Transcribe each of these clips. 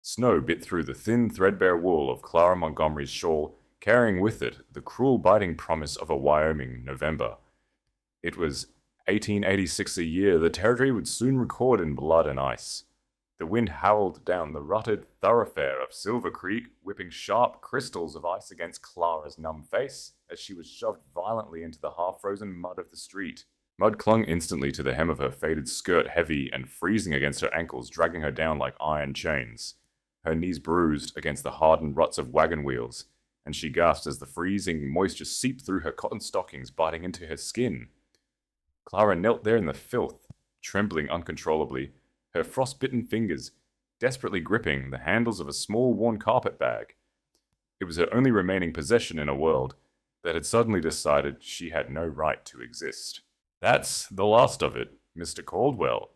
Snow bit through the thin, threadbare wool of Clara Montgomery's shawl, carrying with it the cruel, biting promise of a Wyoming November. It was 1886 a year the territory would soon record in blood and ice. The wind howled down the rutted thoroughfare of Silver Creek, whipping sharp crystals of ice against Clara's numb face as she was shoved violently into the half-frozen mud of the street. Mud clung instantly to the hem of her faded skirt, heavy and freezing against her ankles, dragging her down like iron chains. Her knees bruised against the hardened ruts of wagon wheels, and she gasped as the freezing moisture seeped through her cotton stockings, biting into her skin. Clara knelt there in the filth, trembling uncontrollably, her frost-bitten fingers desperately gripping the handles of a small worn carpet bag. It was her only remaining possession in a world that had suddenly decided she had no right to exist. "That's the last of it, Mr. Caldwell,"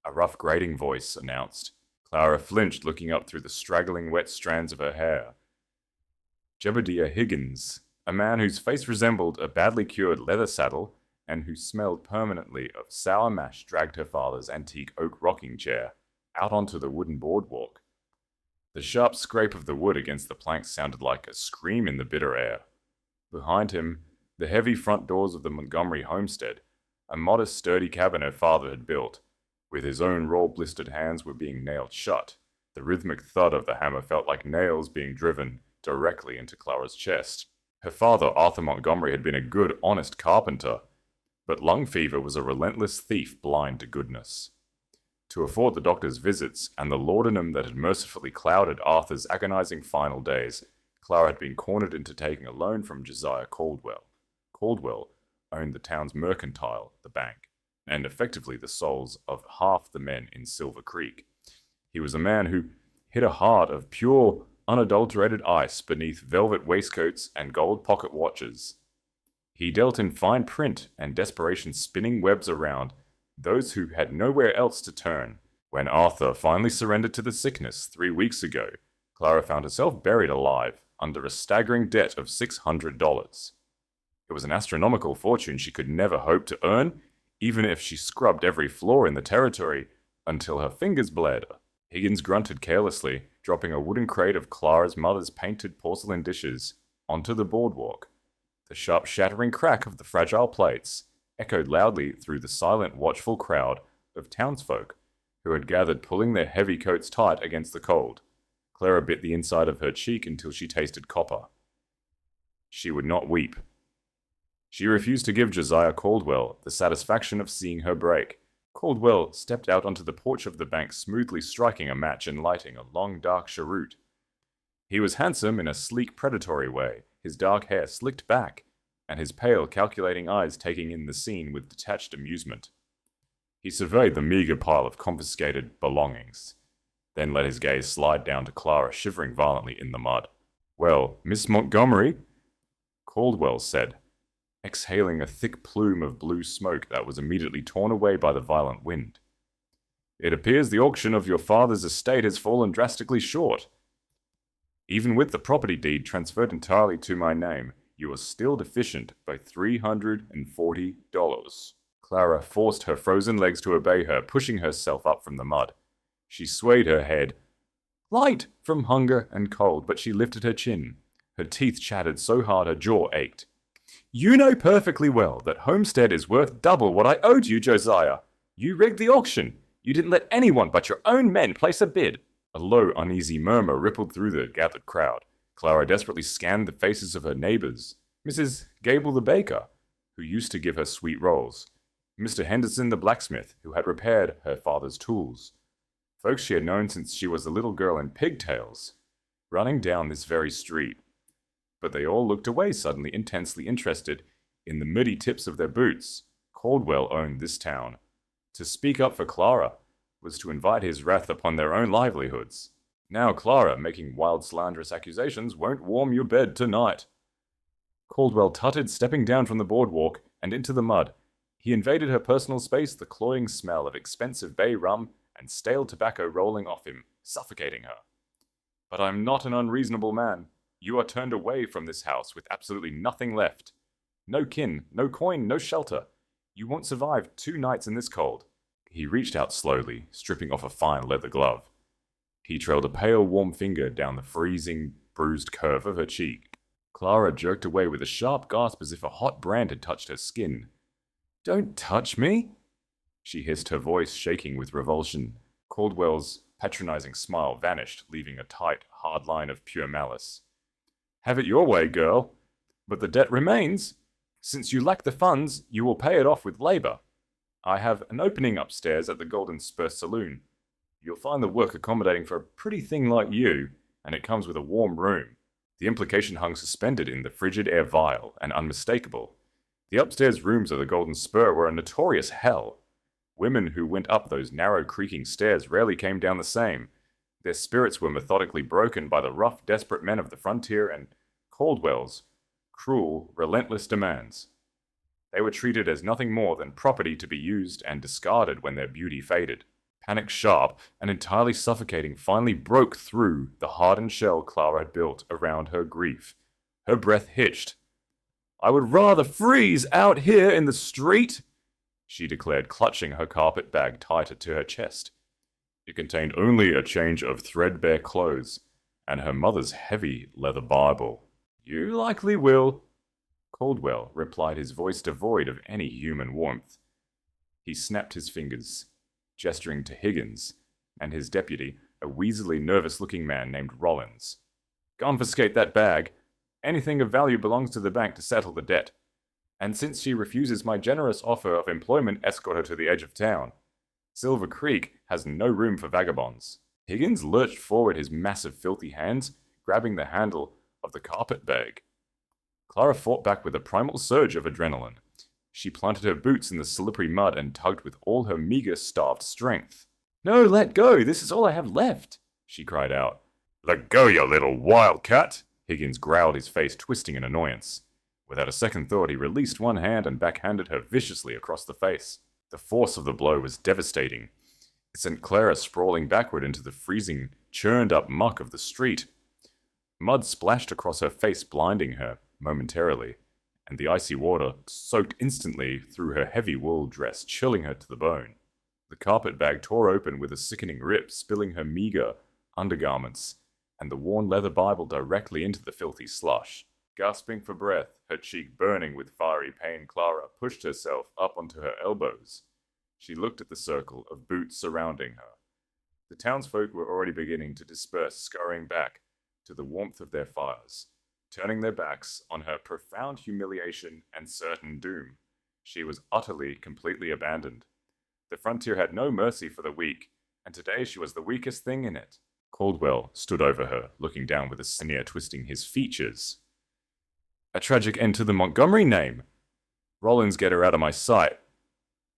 a rough grating voice announced. Clara flinched, looking up through the straggling wet strands of her hair. Jebediah Higgins, a man whose face resembled a badly cured leather saddle and who smelled permanently of sour mash, dragged her father's antique oak rocking chair out onto the wooden boardwalk. The sharp scrape of the wood against the planks sounded like a scream in the bitter air. Behind him, the heavy front doors of the Montgomery homestead, a modest, sturdy cabin her father had built, with his own raw-blistered hands, were being nailed shut. The rhythmic thud of the hammer felt like nails being driven directly into Clara's chest. Her father, Arthur Montgomery, had been a good, honest carpenter, but lung fever was a relentless thief blind to goodness. To afford the doctor's visits and the laudanum that had mercifully clouded Arthur's agonizing final days, Clara had been cornered into taking a loan from Josiah Caldwell. Caldwell owned the town's mercantile, the bank, and effectively the souls of half the men in Silver Creek. He was a man who hid a heart of pure, unadulterated ice beneath velvet waistcoats and gold pocket watches. He dealt in fine print and desperation, spinning webs around those who had nowhere else to turn. When Arthur finally surrendered to the sickness 3 weeks ago, Clara found herself buried alive under a staggering debt of $600. It was an astronomical fortune she could never hope to earn, even if she scrubbed every floor in the territory until her fingers bled. Higgins grunted carelessly, dropping a wooden crate of Clara's mother's painted porcelain dishes onto the boardwalk. The sharp shattering crack of the fragile plates echoed loudly through the silent, watchful crowd of townsfolk who had gathered, pulling their heavy coats tight against the cold. Clara bit the inside of her cheek until she tasted copper. She would not weep. She refused to give Josiah Caldwell the satisfaction of seeing her break. Caldwell stepped out onto the porch of the bank, smoothly striking a match and lighting a long, dark cheroot. He was handsome in a sleek, predatory way, his dark hair slicked back, and his pale, calculating eyes taking in the scene with detached amusement. He surveyed the meager pile of confiscated belongings, then let his gaze slide down to Clara, shivering violently in the mud. "Well, Miss Montgomery," Caldwell said, exhaling a thick plume of blue smoke that was immediately torn away by the violent wind. "It appears the auction of your father's estate has fallen drastically short. Even with the property deed transferred entirely to my name, you are still deficient by $340. Clara forced her frozen legs to obey her, pushing herself up from the mud. She swayed her head, light from hunger and cold, but she lifted her chin. Her teeth chattered so hard her jaw ached. "You know perfectly well that Homestead is worth double what I owed you, Josiah. You rigged the auction. You didn't let anyone but your own men place a bid." A low, uneasy murmur rippled through the gathered crowd. Clara desperately scanned the faces of her neighbors. Mrs. Gable the baker, who used to give her sweet rolls. Mr. Henderson the blacksmith, who had repaired her father's tools. Folks she had known since she was a little girl in pigtails, running down this very street. But they all looked away suddenly, intensely interested in the muddy tips of their boots. Caldwell owned this town. To speak up for Clara was to invite his wrath upon their own livelihoods. Now Clara, making wild slanderous accusations, won't warm your bed tonight. Caldwell tutted, stepping down from the boardwalk and into the mud. He invaded her personal space, the cloying smell of expensive bay rum and stale tobacco rolling off him, suffocating her. "But I'm not an unreasonable man. You are turned away from this house with absolutely nothing left. No kin, no coin, no shelter. You won't survive 2 nights in this cold." He reached out slowly, stripping off a fine leather glove. He trailed a pale, warm finger down the freezing, bruised curve of her cheek. Clara jerked away with a sharp gasp as if a hot brand had touched her skin. "Don't touch me!" she hissed, her voice shaking with revulsion. Caldwell's patronizing smile vanished, leaving a tight, hard line of pure malice. "Have it your way, girl. But the debt remains. Since you lack the funds, you will pay it off with labor. I have an opening upstairs at the Golden Spur Saloon. You'll find the work accommodating for a pretty thing like you, and it comes with a warm room." The implication hung suspended in the frigid air, vile and unmistakable. The upstairs rooms of the Golden Spur were a notorious hell. Women who went up those narrow, creaking stairs rarely came down the same. Their spirits were methodically broken by the rough, desperate men of the frontier and Caldwell's cruel, relentless demands. They were treated as nothing more than property to be used and discarded when their beauty faded. Panic, sharp and entirely suffocating, finally broke through the hardened shell Clara had built around her grief. Her breath hitched. "I would rather freeze out here in the street," she declared, clutching her carpet bag tighter to her chest. It contained only a change of threadbare clothes and her mother's heavy leather Bible. "You likely will," Caldwell replied, his voice devoid of any human warmth. He snapped his fingers, gesturing to Higgins and his deputy, a weaselly, nervous-looking man named Rollins. "Confiscate that bag. Anything of value belongs to the bank to settle the debt. And since she refuses my generous offer of employment, escort her to the edge of town. Silver Creek has no room for vagabonds." Higgins lurched forward, his massive, filthy hands grabbing the handle of the carpet bag. Clara fought back with a primal surge of adrenaline. She planted her boots in the slippery mud and tugged with all her meager, starved strength. "No, let go! This is all I have left!" she cried out. "Let go, you little wildcat!" Higgins growled, his face twisting in annoyance. Without a second thought, he released one hand and backhanded her viciously across the face. The force of the blow was devastating. It sent Clara sprawling backward into the freezing, churned-up muck of the street. Mud splashed across her face, blinding her momentarily, and the icy water soaked instantly through her heavy wool dress, chilling her to the bone. The carpet bag tore open with a sickening rip, spilling her meager undergarments and the worn leather Bible directly into the filthy slush. Gasping for breath, her cheek burning with fiery pain, Clara pushed herself up onto her elbows. She looked at the circle of boots surrounding her. The townsfolk were already beginning to disperse, scurrying back to the warmth of their fires, turning their backs on her profound humiliation and certain doom. She was utterly, completely abandoned. The frontier had no mercy for the weak, and today she was the weakest thing in it. Caldwell stood over her, looking down with a sneer twisting his features. "A tragic end to the Montgomery name. Rollins, get her out of my sight.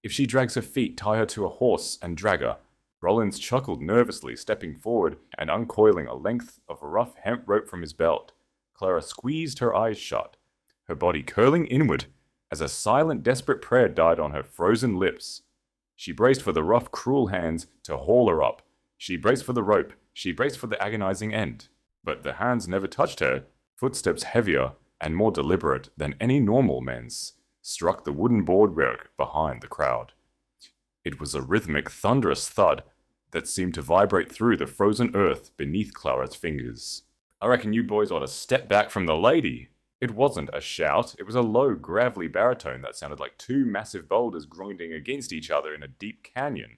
If she drags her feet, tie her to a horse and drag her." Rollins chuckled nervously, stepping forward and uncoiling a length of rough hemp rope from his belt. Clara squeezed her eyes shut, her body curling inward as a silent, desperate prayer died on her frozen lips. She braced for the rough, cruel hands to haul her up. She braced for the rope. She braced for the agonizing end. But the hands never touched her. Footsteps heavier and more deliberate than any normal men's struck the wooden boardwork behind the crowd. It was a rhythmic, thunderous thud that seemed to vibrate through the frozen earth beneath Clara's fingers. "I reckon you boys ought to step back from the lady." It wasn't a shout, it was a low, gravelly baritone that sounded like two massive boulders grinding against each other in a deep canyon.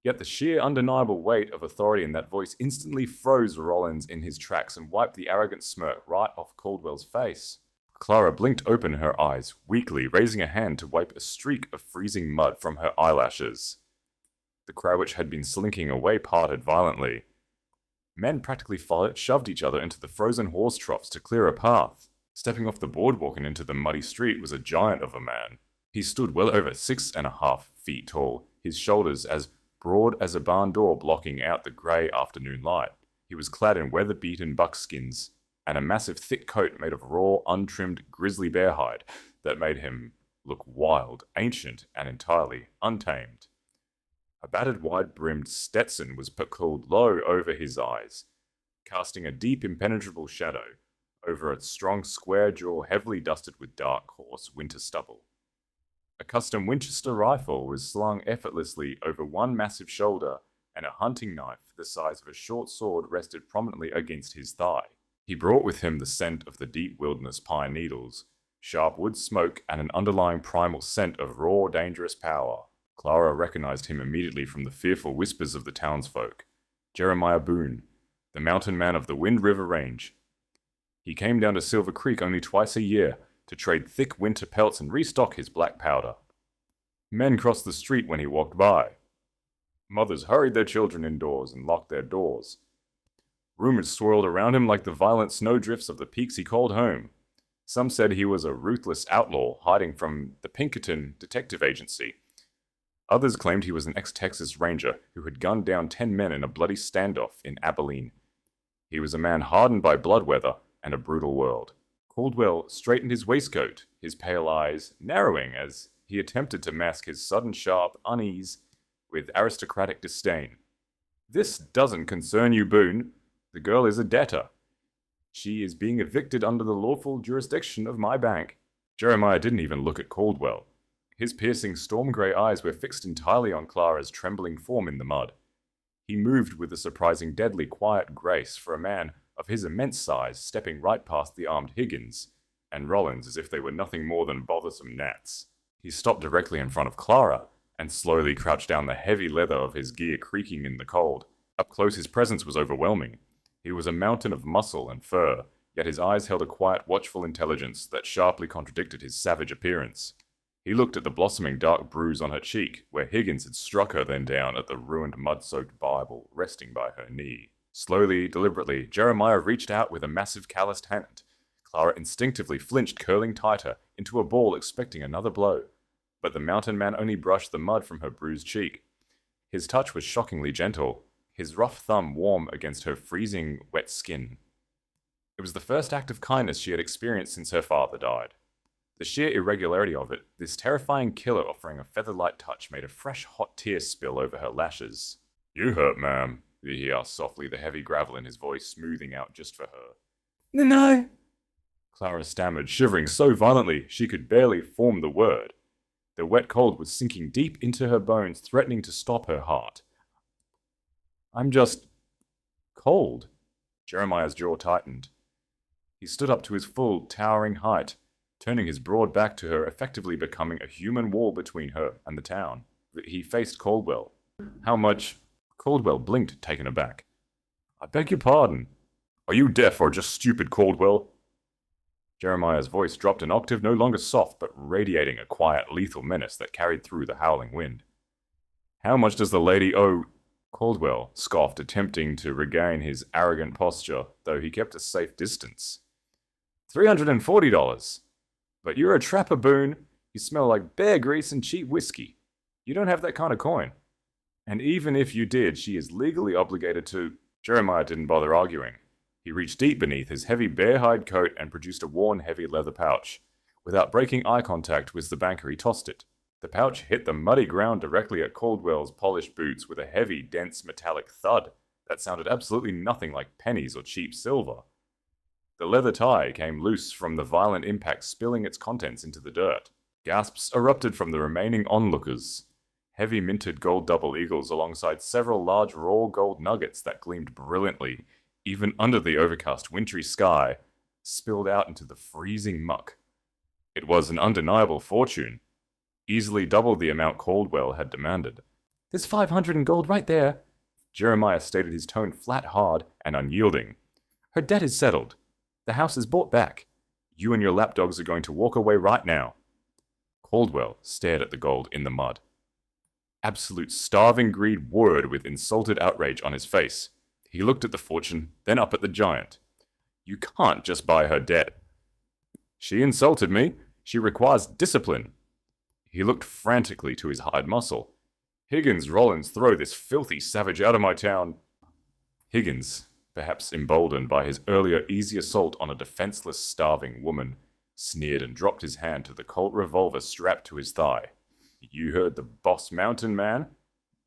Yet the sheer, undeniable weight of authority in that voice instantly froze Rollins in his tracks and wiped the arrogant smirk right off Caldwell's face. Clara blinked open her eyes, weakly, raising a hand to wipe a streak of freezing mud from her eyelashes. The crowd which had been slinking away parted violently. Men practically shoved each other into the frozen horse troughs to clear a path. Stepping off the boardwalk and into the muddy street was a giant of a man. He stood well over 6.5 feet tall, his shoulders as broad as a barn door blocking out the grey afternoon light. He was clad in weather-beaten buckskins and a massive thick coat made of raw, untrimmed grizzly bear hide that made him look wild, ancient, and entirely untamed. A battered, wide-brimmed Stetson was pulled low over his eyes, casting a deep, impenetrable shadow over a strong, square jaw heavily dusted with dark, coarse winter stubble. A custom Winchester rifle was slung effortlessly over one massive shoulder, and a hunting knife the size of a short sword rested prominently against his thigh. He brought with him the scent of the deep wilderness pine needles, sharp wood smoke, and an underlying primal scent of raw, dangerous power. Clara recognized him immediately from the fearful whispers of the townsfolk. Jeremiah Boon, the mountain man of the Wind River Range. He came down to Silver Creek only twice a year to trade thick winter pelts and restock his black powder. Men crossed the street when he walked by. Mothers hurried their children indoors and locked their doors. Rumors swirled around him like the violent snowdrifts of the peaks he called home. Some said he was a ruthless outlaw hiding from the Pinkerton Detective Agency. Others claimed he was an ex-Texas Ranger who had gunned down 10 men in a bloody standoff in Abilene. He was a man hardened by blood weather and a brutal world. Caldwell straightened his waistcoat, his pale eyes narrowing as he attempted to mask his sudden sharp unease with aristocratic disdain. "This doesn't concern you, Boon. The girl is a debtor. She is being evicted under the lawful jurisdiction of my bank." Jeremiah didn't even look at Caldwell. His piercing storm-grey eyes were fixed entirely on Clara's trembling form in the mud. He moved with a surprising deadly quiet grace for a man of his immense size, stepping right past the armed Higgins and Rollins as if they were nothing more than bothersome gnats. He stopped directly in front of Clara and slowly crouched down, the heavy leather of his gear creaking in the cold. Up close his presence was overwhelming. He was a mountain of muscle and fur, yet his eyes held a quiet, watchful intelligence that sharply contradicted his savage appearance. He looked at the blossoming dark bruise on her cheek, where Higgins had struck her, then down at the ruined mud-soaked Bible resting by her knee. Slowly, deliberately, Jeremiah reached out with a massive calloused hand. Clara instinctively flinched, curling tighter into a ball, expecting another blow. But the mountain man only brushed the mud from her bruised cheek. His touch was shockingly gentle, his rough thumb warm against her freezing, wet skin. It was the first act of kindness she had experienced since her father died. The sheer irregularity of it, this terrifying killer offering a feather-light touch, made a fresh, hot tear spill over her lashes. "You hurt, ma'am?" he asked softly, the heavy gravel in his voice smoothing out just for her. No. Clara stammered, shivering so violently she could barely form the word. The wet cold was sinking deep into her bones, threatening to stop her heart. "I'm just cold." Jeremiah's jaw tightened. He stood up to his full, towering height, turning his broad back to her, effectively becoming a human wall between her and the town. He faced Caldwell. "How much?" Caldwell blinked, taken aback. "I beg your pardon. Are you deaf or just stupid, Caldwell?" Jeremiah's voice dropped an octave, no longer soft, but radiating a quiet, lethal menace that carried through the howling wind. "How much does the lady owe?" Caldwell scoffed, attempting to regain his arrogant posture, though he kept a safe distance. $340. But you're a trapper, Boon. You smell like bear grease and cheap whiskey. You don't have that kind of coin. And even if you did, she is legally obligated to..." Jeremiah didn't bother arguing. He reached deep beneath his heavy bear-hide coat and produced a worn, heavy leather pouch. Without breaking eye contact with the banker, he tossed it. The pouch hit the muddy ground directly at Caldwell's polished boots with a heavy, dense, metallic thud that sounded absolutely nothing like pennies or cheap silver. The leather tie came loose from the violent impact, spilling its contents into the dirt. Gasps erupted from the remaining onlookers. Heavy minted gold double eagles alongside several large raw gold nuggets that gleamed brilliantly, even under the overcast wintry sky, spilled out into the freezing muck. It was an undeniable fortune, easily double the amount Caldwell had demanded. "There's 500 in gold right there." Jeremiah stated, his tone flat, hard, and unyielding. "Her debt is settled. The house is bought back. You and your lapdogs are going to walk away right now." Caldwell stared at the gold in the mud. Absolute starving greed whirred with insulted outrage on his face. He looked at the fortune, then up at the giant. "You can't just buy her debt." "She insulted me. She requires discipline." He looked frantically to his hide muscle. "Higgins, Rollins, throw this filthy savage out of my town." Higgins, perhaps emboldened by his earlier easy assault on a defenseless, starving woman, sneered and dropped his hand to the Colt revolver strapped to his thigh. "You heard the boss, mountain man?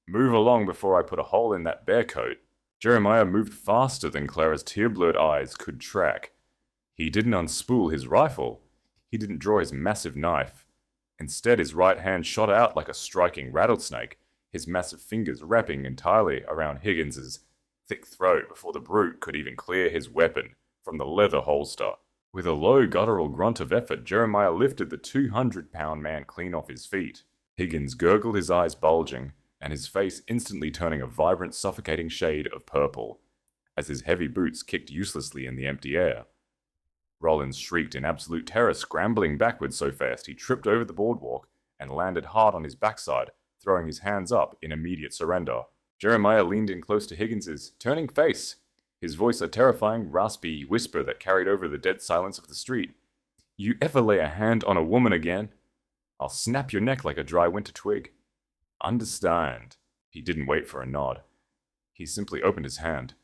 Move along before I put a hole in that bear coat." Jeremiah moved faster than Clara's tear-blurred eyes could track. He didn't unspool his rifle. He didn't draw his massive knife. Instead, his right hand shot out like a striking rattlesnake, his massive fingers wrapping entirely around Higgins's thick throat before the brute could even clear his weapon from the leather holster. With a low guttural grunt of effort, Jeremiah lifted the 200-pound man clean off his feet. Higgins gurgled, his eyes bulging, and his face instantly turning a vibrant, suffocating shade of purple, as his heavy boots kicked uselessly in the empty air. Rollins shrieked in absolute terror, scrambling backwards so fast he tripped over the boardwalk and landed hard on his backside, throwing his hands up in immediate surrender. Jeremiah leaned in close to Higgins's turning face, his voice a terrifying, raspy whisper that carried over the dead silence of the street. "You ever lay a hand on a woman again, I'll snap your neck like a dry winter twig." "Understand." He didn't wait for a nod. He simply opened his hand.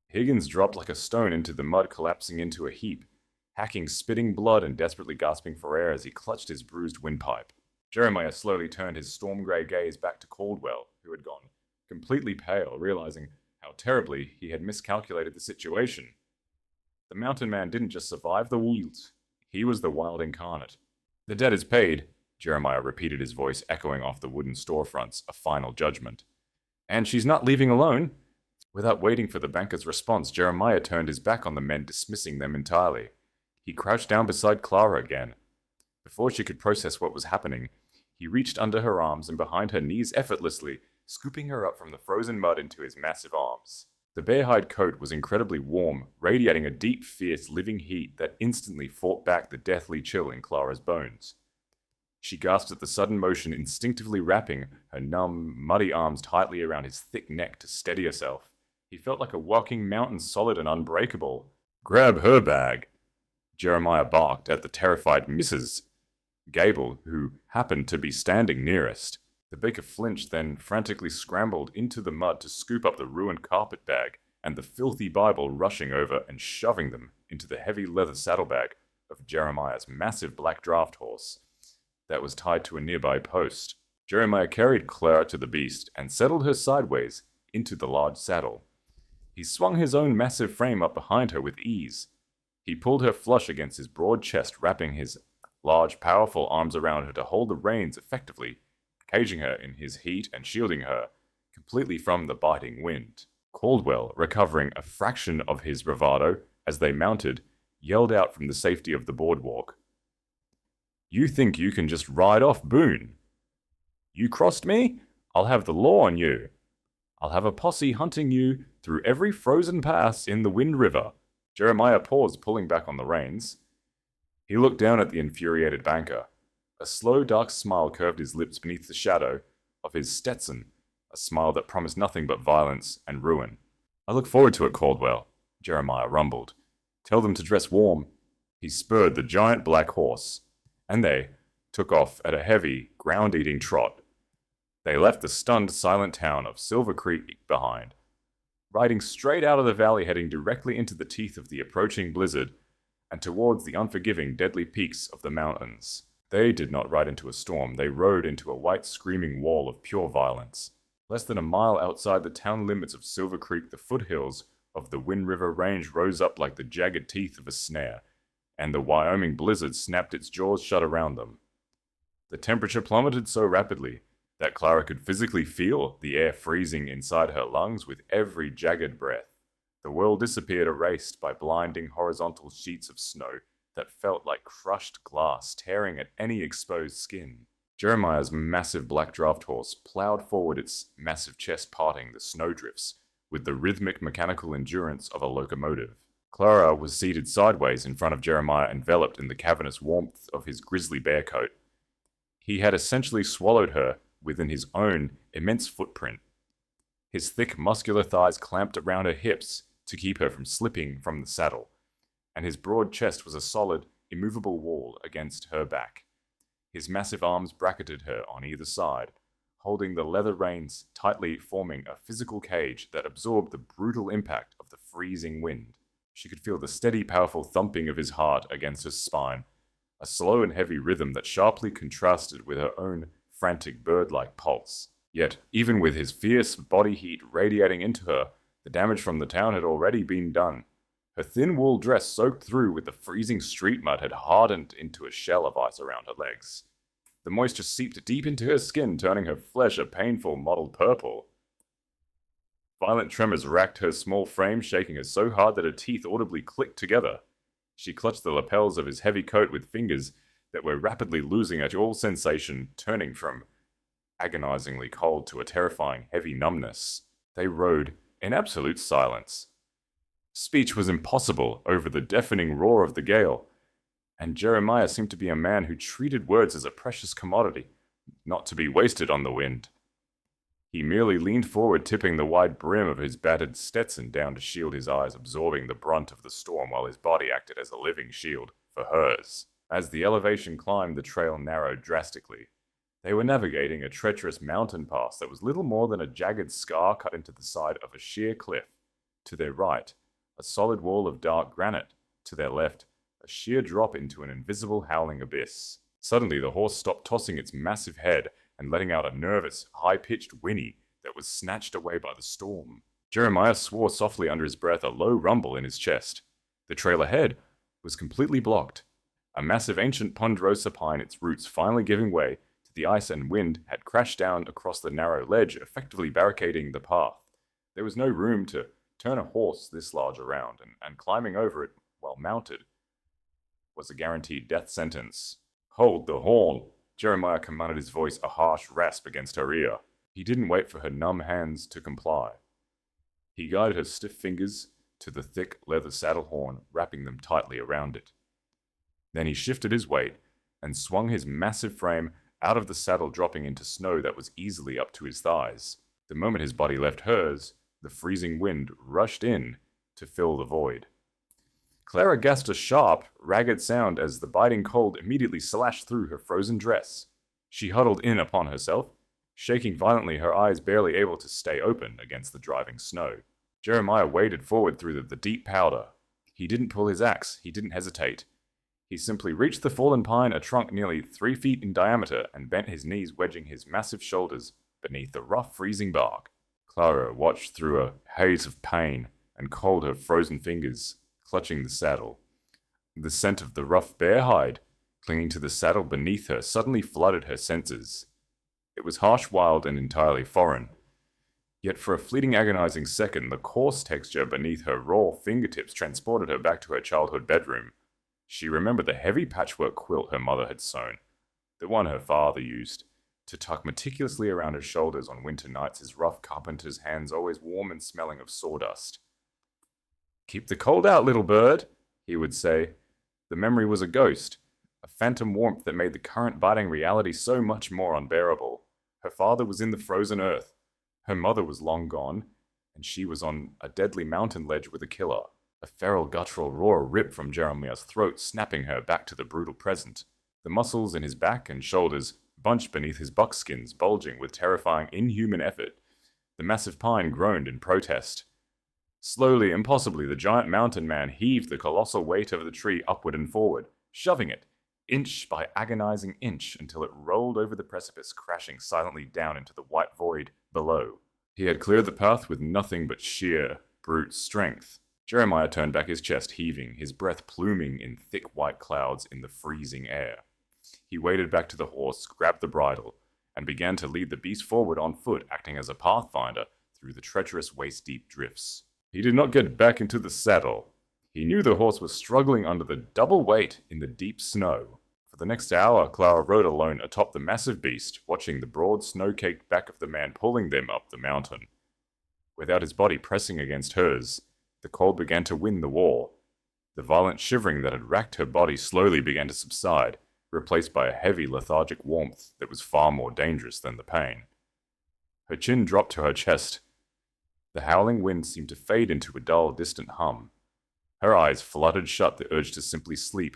Higgins dropped like a stone into the mud, collapsing into a heap, hacking spitting blood and desperately gasping for air as he clutched his bruised windpipe. Jeremiah slowly turned his storm-grey gaze back to Caldwell, who had gone completely pale, realizing how terribly he had miscalculated the situation. The mountain man didn't just survive the wild, he was the wild incarnate. "The debt is paid," Jeremiah repeated, his voice echoing off the wooden storefronts, a final judgment. "And she's not leaving alone." Without waiting for the banker's response, Jeremiah turned his back on the men, dismissing them entirely. He crouched down beside Clara again. Before she could process what was happening, he reached under her arms and behind her knees effortlessly, scooping her up from the frozen mud into his massive arms. The bear-hide coat was incredibly warm, radiating a deep, fierce, living heat that instantly fought back the deathly chill in Clara's bones. She gasped at the sudden motion, instinctively wrapping her numb, muddy arms tightly around his thick neck to steady herself. He felt like a walking mountain, solid and unbreakable. "Grab her bag," Jeremiah barked at the terrified Mrs. Gable, who happened to be standing nearest. The baker flinched, then frantically scrambled into the mud to scoop up the ruined carpet bag and the filthy Bible, rushing over and shoving them into the heavy leather saddlebag of Jeremiah's massive black draft horse that was tied to a nearby post. Jeremiah carried Clara to the beast and settled her sideways into the large saddle. He swung his own massive frame up behind her with ease. He pulled her flush against his broad chest, wrapping his large, powerful arms around her to hold the reins effectively, caging her in his heat and shielding her completely from the biting wind. Caldwell, recovering a fraction of his bravado as they mounted, yelled out from the safety of the boardwalk, "You think you can just ride off, Boon? You crossed me? I'll have the law on you. I'll have a posse hunting you through every frozen pass in the Wind River." Jeremiah paused, pulling back on the reins. He looked down at the infuriated banker. A slow, dark smile curved his lips beneath the shadow of his Stetson, a smile that promised nothing but violence and ruin. "I look forward to it, Caldwell," Jeremiah rumbled. "Tell them to dress warm." He spurred the giant black horse, and they took off at a heavy, ground-eating trot. They left the stunned, silent town of Silver Creek behind, riding straight out of the valley, heading directly into the teeth of the approaching blizzard and towards the unforgiving, deadly peaks of the mountains. They did not ride into a storm, they rode into a white, screaming wall of pure violence. Less than a mile outside the town limits of Silver Creek, the foothills of the Wind River Range rose up like the jagged teeth of a snare, and the Wyoming blizzard snapped its jaws shut around them. The temperature plummeted so rapidly that Clara could physically feel the air freezing inside her lungs with every jagged breath. The world disappeared, erased by blinding horizontal sheets of snow that felt like crushed glass tearing at any exposed skin. Jeremiah's massive black draft horse plowed forward, its massive chest parting the snowdrifts with the rhythmic mechanical endurance of a locomotive. Clara was seated sideways in front of Jeremiah, enveloped in the cavernous warmth of his grizzly bear coat. He had essentially swallowed her within his own immense footprint. His thick, muscular thighs clamped around her hips to keep her from slipping from the saddle, and his broad chest was a solid, immovable wall against her back. His massive arms bracketed her on either side, holding the leather reins tightly, forming a physical cage that absorbed the brutal impact of the freezing wind. She could feel the steady, powerful thumping of his heart against her spine, a slow and heavy rhythm that sharply contrasted with her own frantic, bird-like pulse. Yet, even with his fierce body heat radiating into her, the damage from the town had already been done. Her thin wool dress, soaked through with the freezing street mud, had hardened into a shell of ice around her legs. The moisture seeped deep into her skin, turning her flesh a painful mottled purple. Violent tremors racked her small frame, shaking her so hard that her teeth audibly clicked together. She clutched the lapels of his heavy coat with fingers that were rapidly losing at all sensation, turning from agonizingly cold to a terrifying heavy numbness. They rode in absolute silence. Speech was impossible over the deafening roar of the gale, and Jeremiah seemed to be a man who treated words as a precious commodity, not to be wasted on the wind. He merely leaned forward, tipping the wide brim of his battered Stetson down to shield his eyes, absorbing the brunt of the storm while his body acted as a living shield for hers. As the elevation climbed, the trail narrowed drastically. They were navigating a treacherous mountain pass that was little more than a jagged scar cut into the side of a sheer cliff. To their right, a solid wall of dark granite. To their left, a sheer drop into an invisible howling abyss. Suddenly, the horse stopped tossing its massive head and letting out a nervous, high-pitched whinny that was snatched away by the storm. Jeremiah swore softly under his breath, a low rumble in his chest. The trail ahead was completely blocked. A massive ancient ponderosa pine, its roots finally giving way to the ice and wind, had crashed down across the narrow ledge, effectively barricading the path. There was no room to turn a horse this large around, and climbing over it while mounted was a guaranteed death sentence. "Hold the horn!" Jeremiah commanded, his voice a harsh rasp against her ear. He didn't wait for her numb hands to comply. He guided her stiff fingers to the thick leather saddle horn, wrapping them tightly around it. Then he shifted his weight and swung his massive frame out of the saddle, dropping into snow that was easily up to his thighs. The moment his body left hers, the freezing wind rushed in to fill the void. Clara gasped a sharp, ragged sound as the biting cold immediately slashed through her frozen dress. She huddled in upon herself, shaking violently, her eyes barely able to stay open against the driving snow. Jeremiah waded forward through the deep powder. He didn't pull his axe, he didn't hesitate. He simply reached the fallen pine, a trunk nearly 3 feet in diameter, and bent his knees, wedging his massive shoulders beneath the rough, freezing bark. Clara watched through a haze of pain and cold, her frozen fingers clutching the saddle. The scent of the rough bear hide clinging to the saddle beneath her suddenly flooded her senses. It was harsh, wild, and entirely foreign. Yet for a fleeting, agonizing second, the coarse texture beneath her raw fingertips transported her back to her childhood bedroom. She remembered the heavy patchwork quilt her mother had sewn, the one her father used to tuck meticulously around her shoulders on winter nights, his rough carpenter's hands always warm and smelling of sawdust. "Keep the cold out, little bird," he would say. The memory was a ghost, a phantom warmth that made the current biting reality so much more unbearable. Her father was in the frozen earth. Her mother was long gone, and she was on a deadly mountain ledge with a killer. A feral guttural roar ripped from Jeremiah's throat, snapping her back to the brutal present. The muscles in his back and shoulders bunched beneath his buckskins, bulging with terrifying, inhuman effort. The massive pine groaned in protest. Slowly, impossibly, the giant mountain man heaved the colossal weight of the tree upward and forward, shoving it, inch by agonizing inch, until it rolled over the precipice, crashing silently down into the white void below. He had cleared the path with nothing but sheer, brute strength. Jeremiah turned back his chest, heaving, his breath pluming in thick white clouds in the freezing air. He waded back to the horse, grabbed the bridle, and began to lead the beast forward on foot, acting as a pathfinder through the treacherous waist-deep drifts. He did not get back into the saddle. He knew the horse was struggling under the double weight in the deep snow. For the next hour, Clara rode alone atop the massive beast, watching the broad, snow-caked back of the man pulling them up the mountain. Without his body pressing against hers, the cold began to win the war. The violent shivering that had racked her body slowly began to subside, replaced by a heavy, lethargic warmth that was far more dangerous than the pain. Her chin dropped to her chest. The howling wind seemed to fade into a dull, distant hum. Her eyes fluttered shut, the urge to simply sleep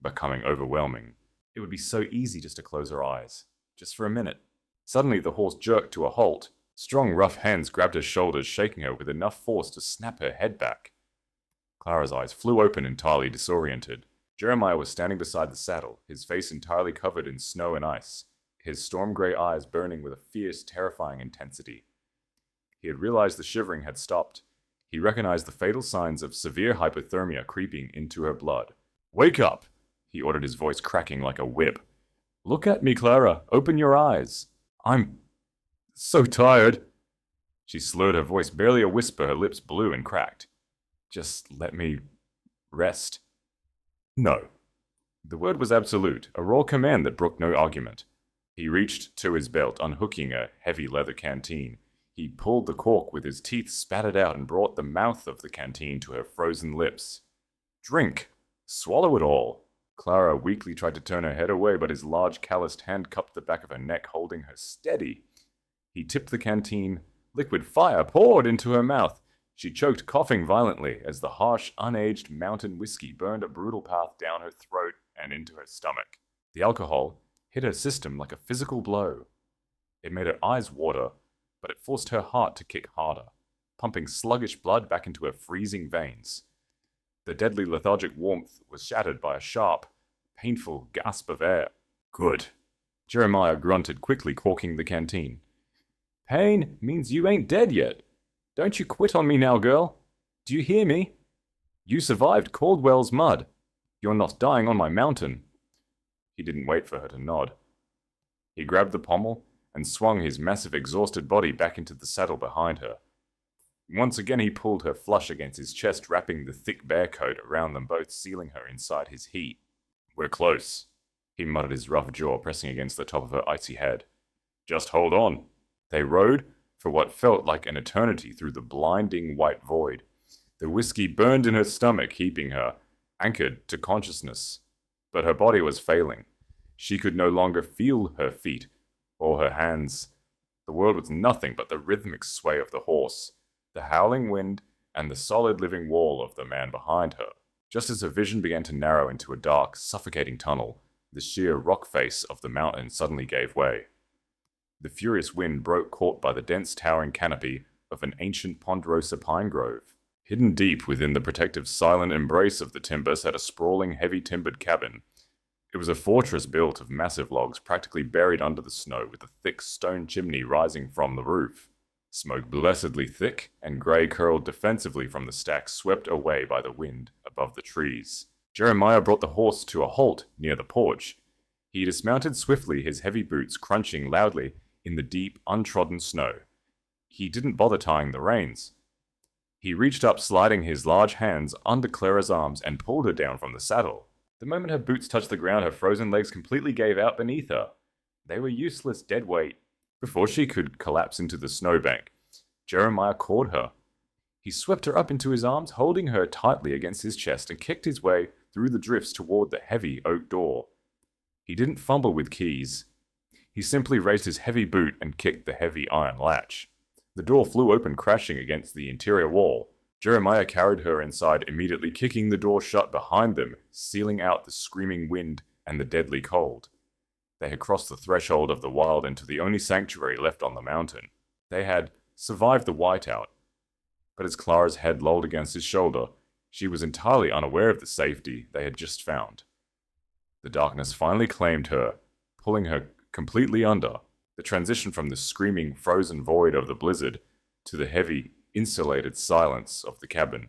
becoming overwhelming. It would be so easy just to close her eyes, just for a minute. Suddenly the horse jerked to a halt. Strong, rough hands grabbed her shoulders, shaking her with enough force to snap her head back. Clara's eyes flew open, entirely disoriented. Jeremiah was standing beside the saddle, his face entirely covered in snow and ice, his storm-gray eyes burning with a fierce, terrifying intensity. He had realized the shivering had stopped. He recognized the fatal signs of severe hypothermia creeping into her blood. "Wake up!" he ordered, his voice cracking like a whip. Look at me, Clara. Open your eyes. I'm so tired. She slurred her voice, barely a whisper, her lips blue and cracked. Just let me rest. No. The word was absolute, a raw command that brooked no argument. He reached to his belt, unhooking a heavy leather canteen. He pulled the cork with his teeth, spat it out, and brought the mouth of the canteen to her frozen lips. Drink! Swallow it all! Clara weakly tried to turn her head away, but his large calloused hand cupped the back of her neck, holding her steady. He tipped the canteen. Liquid fire poured into her mouth. She choked, coughing violently, as the harsh, unaged mountain whiskey burned a brutal path down her throat and into her stomach. The alcohol hit her system like a physical blow. It made her eyes water, but it forced her heart to kick harder, pumping sluggish blood back into her freezing veins. The deadly lethargic warmth was shattered by a sharp, painful gasp of air. Good. Jeremiah grunted, quickly corking the canteen. Pain means you ain't dead yet. Don't you quit on me now, girl. Do you hear me? You survived Caldwell's mud. You're not dying on my mountain. He didn't wait for her to nod. He grabbed the pommel and swung his massive, exhausted body back into the saddle behind her. Once again he pulled her flush against his chest, wrapping the thick bear coat around them both, sealing her inside his heat. We're close, he muttered, his rough jaw pressing against the top of her icy head. Just hold on. They rode for what felt like an eternity through the blinding white void. The whiskey burned in her stomach, keeping her anchored to consciousness. But her body was failing. She could no longer feel her feet or her hands. The world was nothing but the rhythmic sway of the horse, the howling wind, and the solid living wall of the man behind her. Just as her vision began to narrow into a dark, suffocating tunnel, the sheer rock face of the mountain suddenly gave way. The furious wind broke, caught by the dense towering canopy of an ancient ponderosa pine grove. Hidden deep within the protective, silent embrace of the timber sat a sprawling, heavy-timbered cabin. It was a fortress built of massive logs, practically buried under the snow, with a thick stone chimney rising from the roof. Smoke blessedly thick and grey curled defensively from the stacks, swept away by the wind above the trees. Jeremiah brought the horse to a halt near the porch. He dismounted swiftly, his heavy boots crunching loudly in the deep, untrodden snow. He didn't bother tying the reins. He reached up, sliding his large hands under Clara's arms, and pulled her down from the saddle. The moment her boots touched the ground, her frozen legs completely gave out beneath her. They were useless dead weight. Before she could collapse into the snowbank, Jeremiah caught her. He swept her up into his arms, holding her tightly against his chest, and kicked his way through the drifts toward the heavy oak door. He didn't fumble with keys. He simply raised his heavy boot and kicked the heavy iron latch. The door flew open, crashing against the interior wall. Jeremiah carried her inside, immediately kicking the door shut behind them, sealing out the screaming wind and the deadly cold. They had crossed the threshold of the wild into the only sanctuary left on the mountain. They had survived the whiteout. But as Clara's head lolled against his shoulder, she was entirely unaware of the safety they had just found. The darkness finally claimed her, pulling her completely under. The transition from the screaming, frozen void of the blizzard to the heavy, insulated silence of the cabin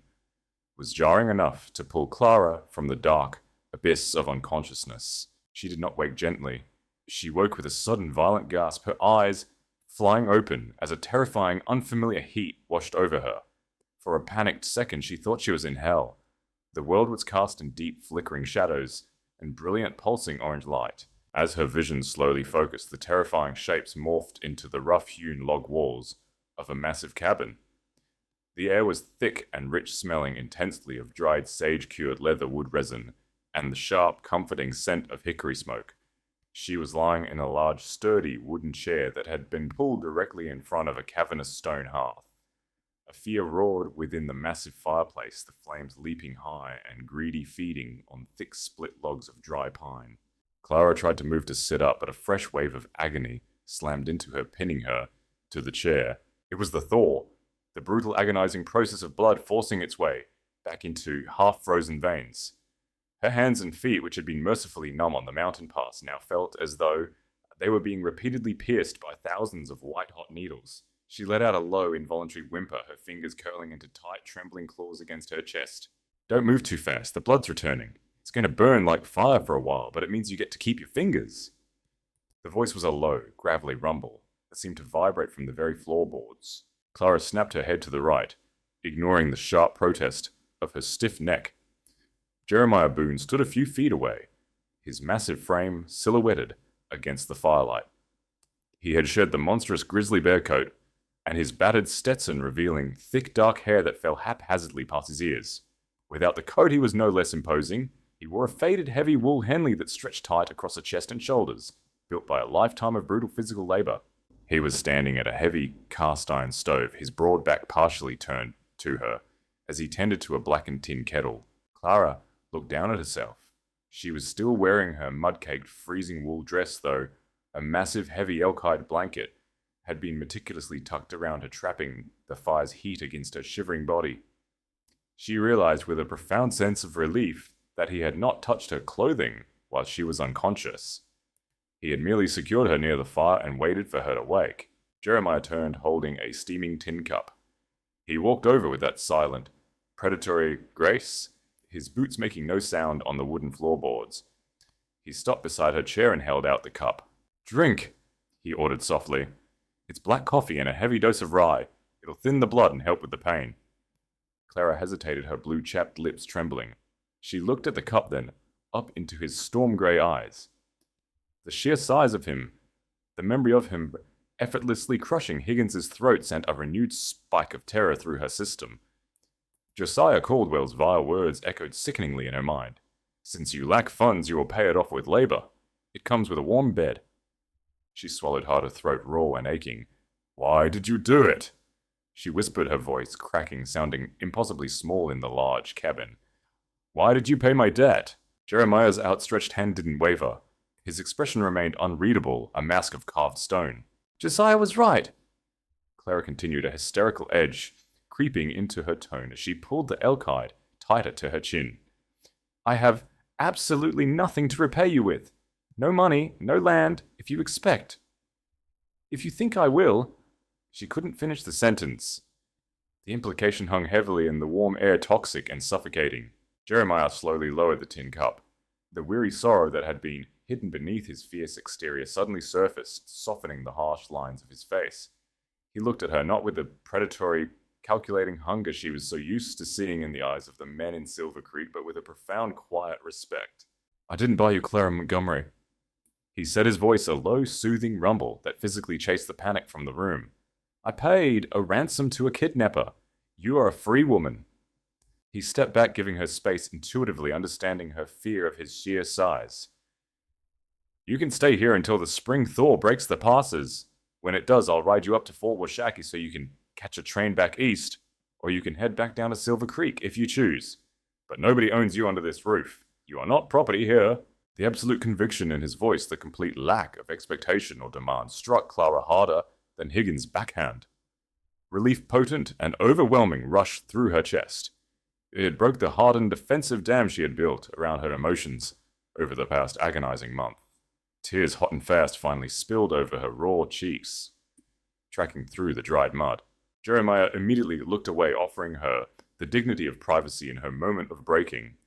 was jarring enough to pull Clara from the dark abyss of unconsciousness. She did not wake gently. She woke with a sudden, violent gasp, her eyes flying open as a terrifying, unfamiliar heat washed over her. For a panicked second, she thought she was in hell. The world was cast in deep, flickering shadows and brilliant, pulsing orange light. As her vision slowly focused, the terrifying shapes morphed into the rough-hewn log walls of a massive cabin. The air was thick and rich, smelling intensely of dried sage-cured leather wood resin and the sharp, comforting scent of hickory smoke. She was lying in a large, sturdy wooden chair that had been pulled directly in front of a cavernous stone hearth. A fear roared within the massive fireplace, the flames leaping high and greedy feeding on thick split logs of dry pine. Clara tried to move to sit up, but a fresh wave of agony slammed into her, pinning her to the chair. It was the thaw, the brutal, agonizing process of blood forcing its way back into half-frozen veins. Her hands and feet, which had been mercifully numb on the mountain pass, now felt as though they were being repeatedly pierced by thousands of white-hot needles. She let out a low, involuntary whimper, her fingers curling into tight, trembling claws against her chest. Don't move too fast, the blood's returning. It's going to burn like fire for a while, but it means you get to keep your fingers. The voice was a low, gravelly rumble that seemed to vibrate from the very floorboards. Clara snapped her head to the right, ignoring the sharp protest of her stiff neck. Jeremiah Boon stood a few feet away, his massive frame silhouetted against the firelight. He had shed the monstrous grizzly bear coat, and his battered Stetson revealing thick dark hair that fell haphazardly past his ears. Without the coat he was no less imposing. He wore a faded heavy wool Henley that stretched tight across the chest and shoulders, built by a lifetime of brutal physical labor. He was standing at a heavy cast iron stove, his broad back partially turned to her, as he tended to a blackened tin kettle. Clara looked down at herself. She was still wearing her mud-caked freezing wool dress, though a massive heavy elk-hide blanket had been meticulously tucked around her, trapping the fire's heat against her shivering body. She realized with a profound sense of relief that he had not touched her clothing while she was unconscious. He had merely secured her near the fire and waited for her to wake. Jeremiah turned, holding a steaming tin cup. He walked over with that silent, predatory grace, his boots making no sound on the wooden floorboards. He stopped beside her chair and held out the cup. "Drink," he ordered softly. "It's black coffee and a heavy dose of rye. It'll thin the blood and help with the pain." Clara hesitated, her blue-chapped lips trembling. She looked at the cup, then up into his storm-grey eyes. The sheer size of him, the memory of him effortlessly crushing Higgins's throat, sent a renewed spike of terror through her system. Josiah Caldwell's vile words echoed sickeningly in her mind. "Since you lack funds, you will pay it off with labor. It comes with a warm bed." She swallowed hard, her throat raw and aching. "Why did you do it?" she whispered, her voice cracking, sounding impossibly small in the large cabin. "Why did you pay my debt?" Jeremiah's outstretched hand didn't waver. His expression remained unreadable, a mask of carved stone. Josiah was right. Clara continued, a hysterical edge creeping into her tone as she pulled the elk hide tighter to her chin. "I have absolutely nothing to repay you with. No money, no land, if you expect. If you think I will—" She couldn't finish the sentence. The implication hung heavily in the warm air, toxic and suffocating. Jeremiah slowly lowered the tin cup. The weary sorrow that had been hidden beneath his fierce exterior suddenly surfaced, softening the harsh lines of his face. He looked at her, not with the predatory, calculating hunger she was so used to seeing in the eyes of the men in Silver Creek, but with a profound, quiet respect. "I didn't buy you Clara Montgomery," he said, his voice a low, soothing rumble that physically chased the panic from the room. "I paid a ransom to a kidnapper. You are a free woman." He stepped back, giving her space, intuitively understanding her fear of his sheer size. "You can stay here until the spring thaw breaks the passes. When it does, I'll ride you up to Fort Washakie so you can catch a train back east, or you can head back down to Silver Creek if you choose. But nobody owns you under this roof. You are not property here." The absolute conviction in his voice, the complete lack of expectation or demand, struck Clara harder than Higgins' backhand. Relief potent and overwhelming rushed through her chest. It broke the hardened defensive dam she had built around her emotions over the past agonizing month. Tears hot and fast finally spilled over her raw cheeks, tracking through the dried mud. Jeremiah immediately looked away, offering her the dignity of privacy in her moment of breaking.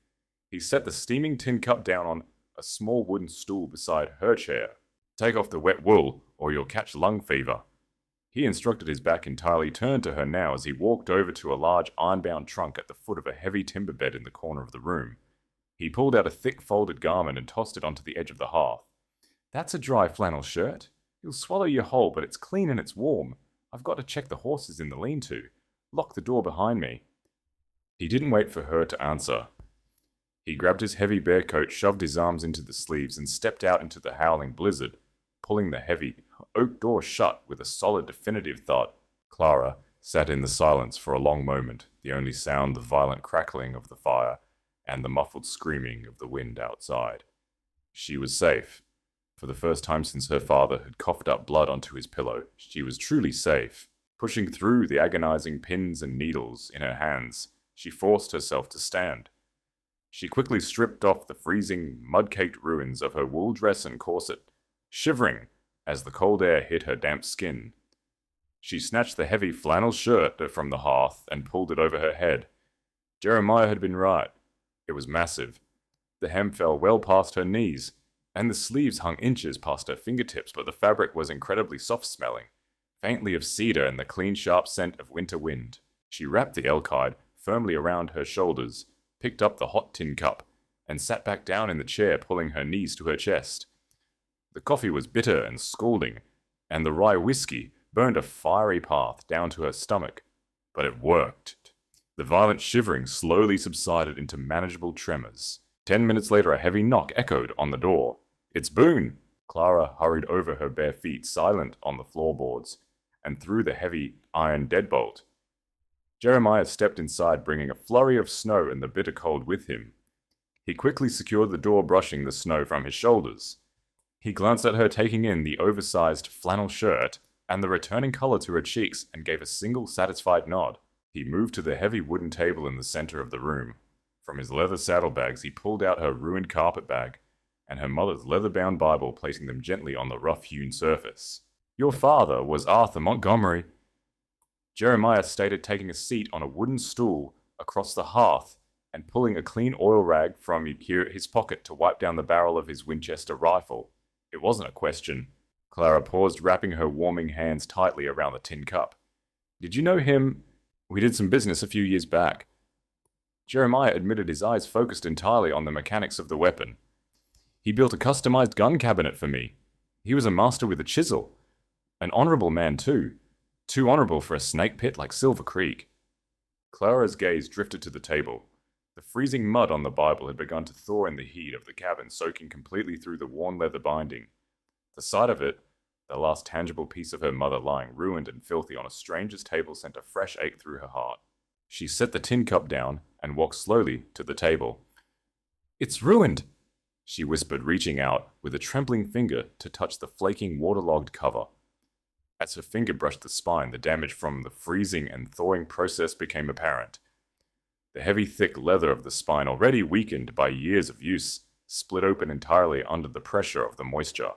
He set the steaming tin cup down on a small wooden stool beside her chair. "Take off the wet wool, or you'll catch lung fever." He instructed, his back entirely turned to her now as he walked over to a large iron-bound trunk at the foot of a heavy timber bed in the corner of the room. He pulled out a thick folded garment and tossed it onto the edge of the hearth. "That's a dry flannel shirt. You'll swallow your whole, but it's clean and it's warm. I've got to check the horses in the lean-to. Lock the door behind me." He didn't wait for her to answer. He grabbed his heavy bear coat, shoved his arms into the sleeves, and stepped out into the howling blizzard, pulling the heavy oak door shut with a solid, definitive thud. Clara sat in the silence for a long moment, the only sound the violent crackling of the fire and the muffled screaming of the wind outside. She was safe. For the first time since her father had coughed up blood onto his pillow, she was truly safe. Pushing through the agonizing pins and needles in her hands, she forced herself to stand. She quickly stripped off the freezing, mud-caked ruins of her wool dress and corset, shivering as the cold air hit her damp skin. She snatched the heavy flannel shirt from the hearth and pulled it over her head. Jeremiah had been right. It was massive. The hem fell well past her knees, and the sleeves hung inches past her fingertips, but the fabric was incredibly soft-smelling, faintly of cedar and the clean, sharp scent of winter wind. She wrapped the elk-hide firmly around her shoulders, picked up the hot tin cup, and sat back down in the chair, pulling her knees to her chest. The coffee was bitter and scalding, and the rye whiskey burned a fiery path down to her stomach. But it worked. The violent shivering slowly subsided into manageable tremors. 10 minutes later, a heavy knock echoed on the door. "It's Boon!" Clara hurried over her bare feet, silent on the floorboards, and through the heavy iron deadbolt. Jeremiah stepped inside, bringing a flurry of snow and the bitter cold with him. He quickly secured the door, brushing the snow from his shoulders. He glanced at her, taking in the oversized flannel shirt and the returning color to her cheeks, and gave a single satisfied nod. He moved to the heavy wooden table in the center of the room. From his leather saddlebags, he pulled out her ruined carpet bag and her mother's leather-bound Bible, placing them gently on the rough-hewn surface. "Your father was Arthur Montgomery," Jeremiah stated, taking a seat on a wooden stool across the hearth and pulling a clean oil rag from his pocket to wipe down the barrel of his Winchester rifle. It wasn't a question. Clara paused, wrapping her warming hands tightly around the tin cup. "Did you know him? We did some business a few years back." Jeremiah admitted, his eyes focused entirely on the mechanics of the weapon. "He built a customized gun cabinet for me. He was a master with a chisel. An honorable man, too. Too honorable for a snake pit like Silver Creek." Clara's gaze drifted to the table. The freezing mud on the Bible had begun to thaw in the heat of the cabin, soaking completely through the worn leather binding. The sight of it, the last tangible piece of her mother lying ruined and filthy on a stranger's table, sent a fresh ache through her heart. She set the tin cup down and walked slowly to the table. "It's ruined," she whispered, reaching out with a trembling finger to touch the flaking, waterlogged cover. As her finger brushed the spine, the damage from the freezing and thawing process became apparent. The heavy, thick leather of the spine, already weakened by years of use, split open entirely under the pressure of the moisture.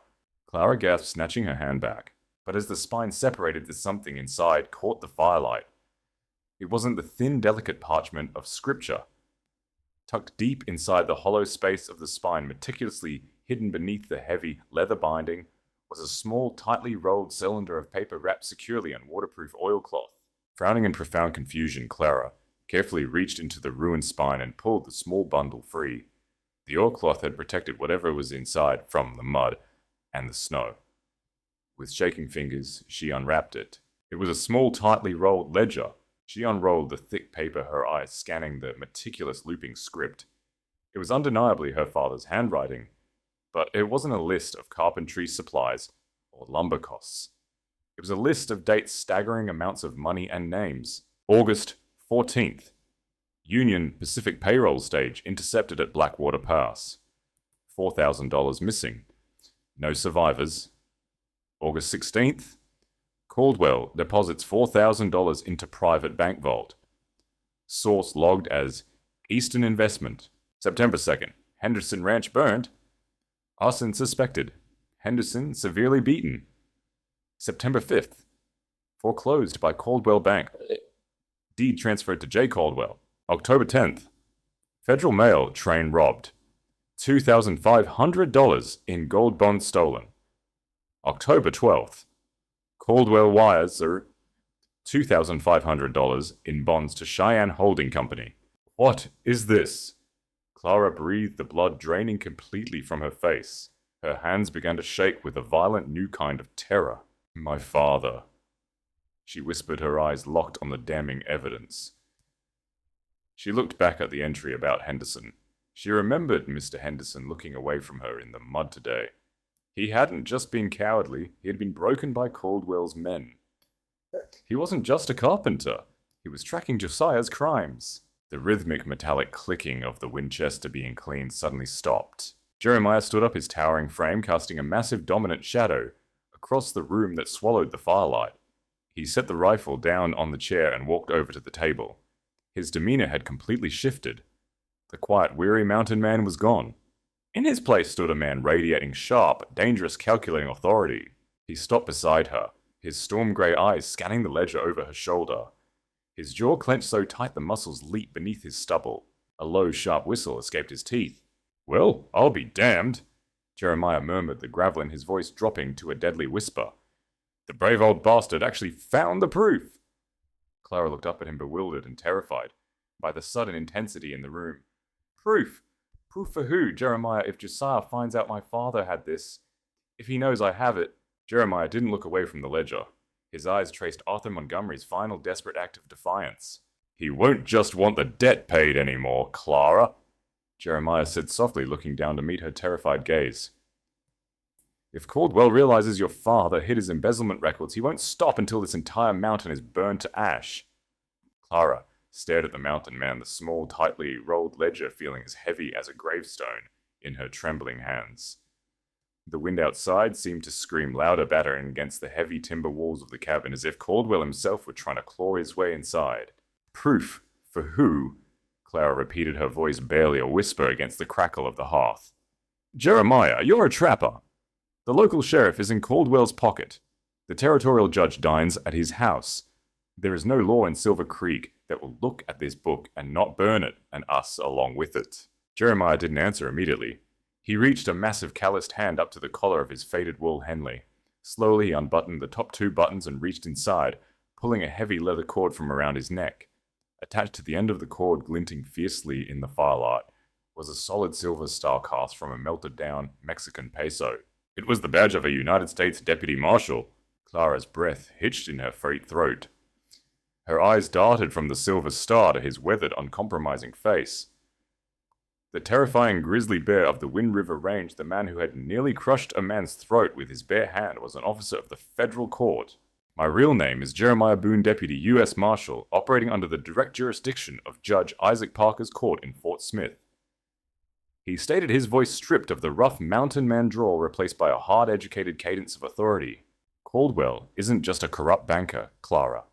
Clara gasped, snatching her hand back. But as the spine separated, the something inside caught the firelight. It wasn't the thin, delicate parchment of scripture. Tucked deep inside the hollow space of the spine, meticulously hidden beneath the heavy leather binding, was a small, tightly rolled cylinder of paper wrapped securely in waterproof oilcloth. Frowning in profound confusion, Clara carefully reached into the ruined spine and pulled the small bundle free. The oilcloth had protected whatever was inside from the mud and the snow. With shaking fingers, she unwrapped it. It was a small, tightly rolled ledger. She unrolled the thick paper, her eyes scanning the meticulous looping script. It was undeniably her father's handwriting, but it wasn't a list of carpentry supplies or lumber costs. It was a list of dates, staggering amounts of money and names. August 14th. Union Pacific payroll stage intercepted at Blackwater Pass. $4,000 missing. No survivors. August 16th. Caldwell deposits $4,000 into private bank vault. Source logged as Eastern Investment. September 2nd. Henderson Ranch burned. Arson suspected. Henderson severely beaten. September 5th. Foreclosed by Caldwell Bank. Deed transferred to J. Caldwell. October 10th. Federal Mail train robbed. $2,500 in gold bonds stolen. October 12th. Caldwell wires are $2,500 in bonds to Cheyenne Holding Company. What is this? Clara breathed, the blood draining completely from her face. Her hands began to shake with a violent new kind of terror. My father. She whispered, her eyes locked on the damning evidence. She looked back at the entry about Henderson. She remembered Mr. Henderson looking away from her in the mud today. He hadn't just been cowardly, he had been broken by Caldwell's men. He wasn't just a carpenter, he was tracking Josiah's crimes. The rhythmic metallic clicking of the Winchester being cleaned suddenly stopped. Jeremiah stood up, his towering frame casting a massive dominant shadow across the room that swallowed the firelight. He set the rifle down on the chair and walked over to the table. His demeanor had completely shifted. The quiet, weary mountain man was gone. In his place stood a man radiating sharp, dangerous, calculating authority. He stopped beside her, his storm grey eyes scanning the ledger over her shoulder. His jaw clenched so tight the muscles leaped beneath his stubble. A low, sharp whistle escaped his teeth. Well, I'll be damned. Jeremiah murmured, the gravel in his voice dropping to a deadly whisper. The brave old bastard actually found the proof! Clara looked up at him, bewildered and terrified by the sudden intensity in the room. Proof? Proof for who, Jeremiah? If Josiah finds out my father had this, if he knows I have it. Jeremiah didn't look away from the ledger. His eyes traced Arthur Montgomery's final desperate act of defiance. He won't just want the debt paid anymore, Clara, Jeremiah said softly, looking down to meet her terrified gaze. If Caldwell realizes your father hid his embezzlement records, he won't stop until this entire mountain is burned to ash. Clara stared at the mountain man, the small, tightly rolled ledger feeling as heavy as a gravestone in her trembling hands. The wind outside seemed to scream louder, battering against the heavy timber walls of the cabin, as if Caldwell himself were trying to claw his way inside. Proof? For who? Clara repeated, her voice barely a whisper against the crackle of the hearth. Jeremiah, you're a trapper. The local sheriff is in Caldwell's pocket. The territorial judge dines at his house. There is no law in Silver Creek that will look at this book and not burn it, and us along with it. Jeremiah didn't answer immediately. He reached a massive calloused hand up to the collar of his faded wool Henley. Slowly he unbuttoned the top 2 buttons and reached inside, pulling a heavy leather cord from around his neck. Attached to the end of the cord, glinting fiercely in the firelight, was a solid silver star cast from a melted-down Mexican peso. It was the badge of a United States Deputy Marshal. Clara's breath hitched in her freight throat. Her eyes darted from the silver star to his weathered, uncompromising face. The terrifying grizzly bear of the Wind River Range, the man who had nearly crushed a man's throat with his bare hand, was an officer of the federal court. My real name is Jeremiah Boon, Deputy U.S. Marshal, operating under the direct jurisdiction of Judge Isaac Parker's court in Fort Smith. He stated, his voice stripped of the rough mountain man drawl replaced by a hard-educated cadence of authority. Caldwell isn't just a corrupt banker, Clara.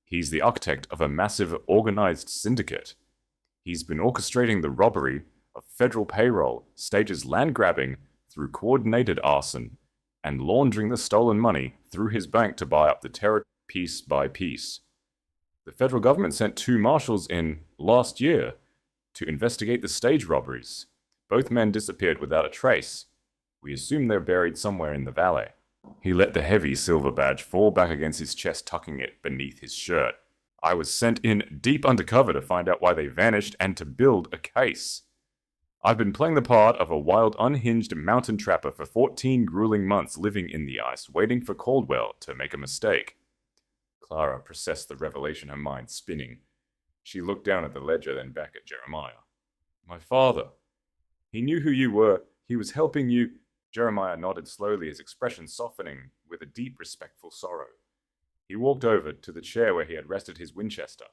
He's the architect of a massive, organized syndicate. He's been orchestrating the robbery of federal payroll, stages land grabbing through coordinated arson, and laundering the stolen money through his bank to buy up the terror piece by piece. The federal government sent 2 marshals in last year to investigate the stage robberies. Both men disappeared without a trace. We assume they're buried somewhere in the valley. He let the heavy silver badge fall back against his chest, tucking it beneath his shirt. I was sent in deep undercover to find out why they vanished and to build a case. I've been playing the part of a wild, unhinged mountain trapper for 14 grueling months, living in the ice, waiting for Caldwell to make a mistake. Clara processed the revelation, her mind spinning. She looked down at the ledger, then back at Jeremiah. My father. He knew who you were. He was helping you. Jeremiah nodded slowly, his expression softening with a deep, respectful sorrow. He walked over to the chair where he had rested his Winchester.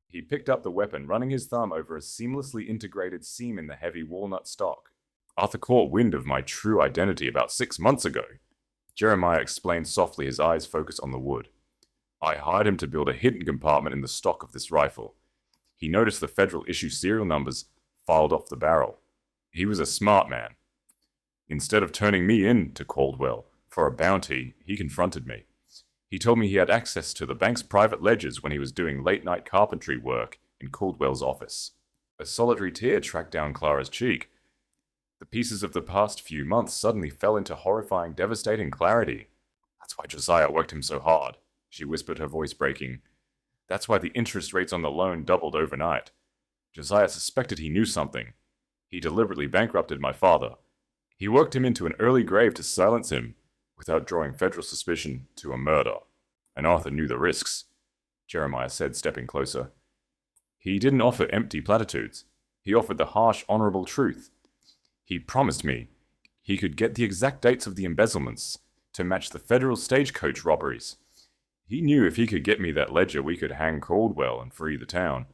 He picked up the weapon, running his thumb over a seamlessly integrated seam in the heavy walnut stock. Arthur caught wind of my true identity about 6 months ago. Jeremiah explained softly, his eyes focused on the wood. I hired him to build a hidden compartment in the stock of this rifle. He noticed the federal issue serial numbers filed off the barrel. He was a smart man. Instead of turning me in to Caldwell for a bounty, he confronted me. He told me he had access to the bank's private ledgers when he was doing late-night carpentry work in Caldwell's office. A solitary tear tracked down Clara's cheek. The pieces of the past few months suddenly fell into horrifying, devastating clarity. That's why Josiah worked him so hard, she whispered, her voice breaking. That's why the interest rates on the loan doubled overnight. Josiah suspected he knew something. He deliberately bankrupted my father. He worked him into an early grave to silence him, without drawing federal suspicion to a murder. And Arthur knew the risks, Jeremiah said, stepping closer. He didn't offer empty platitudes. He offered the harsh, honorable truth. He promised me he could get the exact dates of the embezzlements to match the federal stagecoach robberies. He knew if he could get me that ledger, we could hang Caldwell and free the town.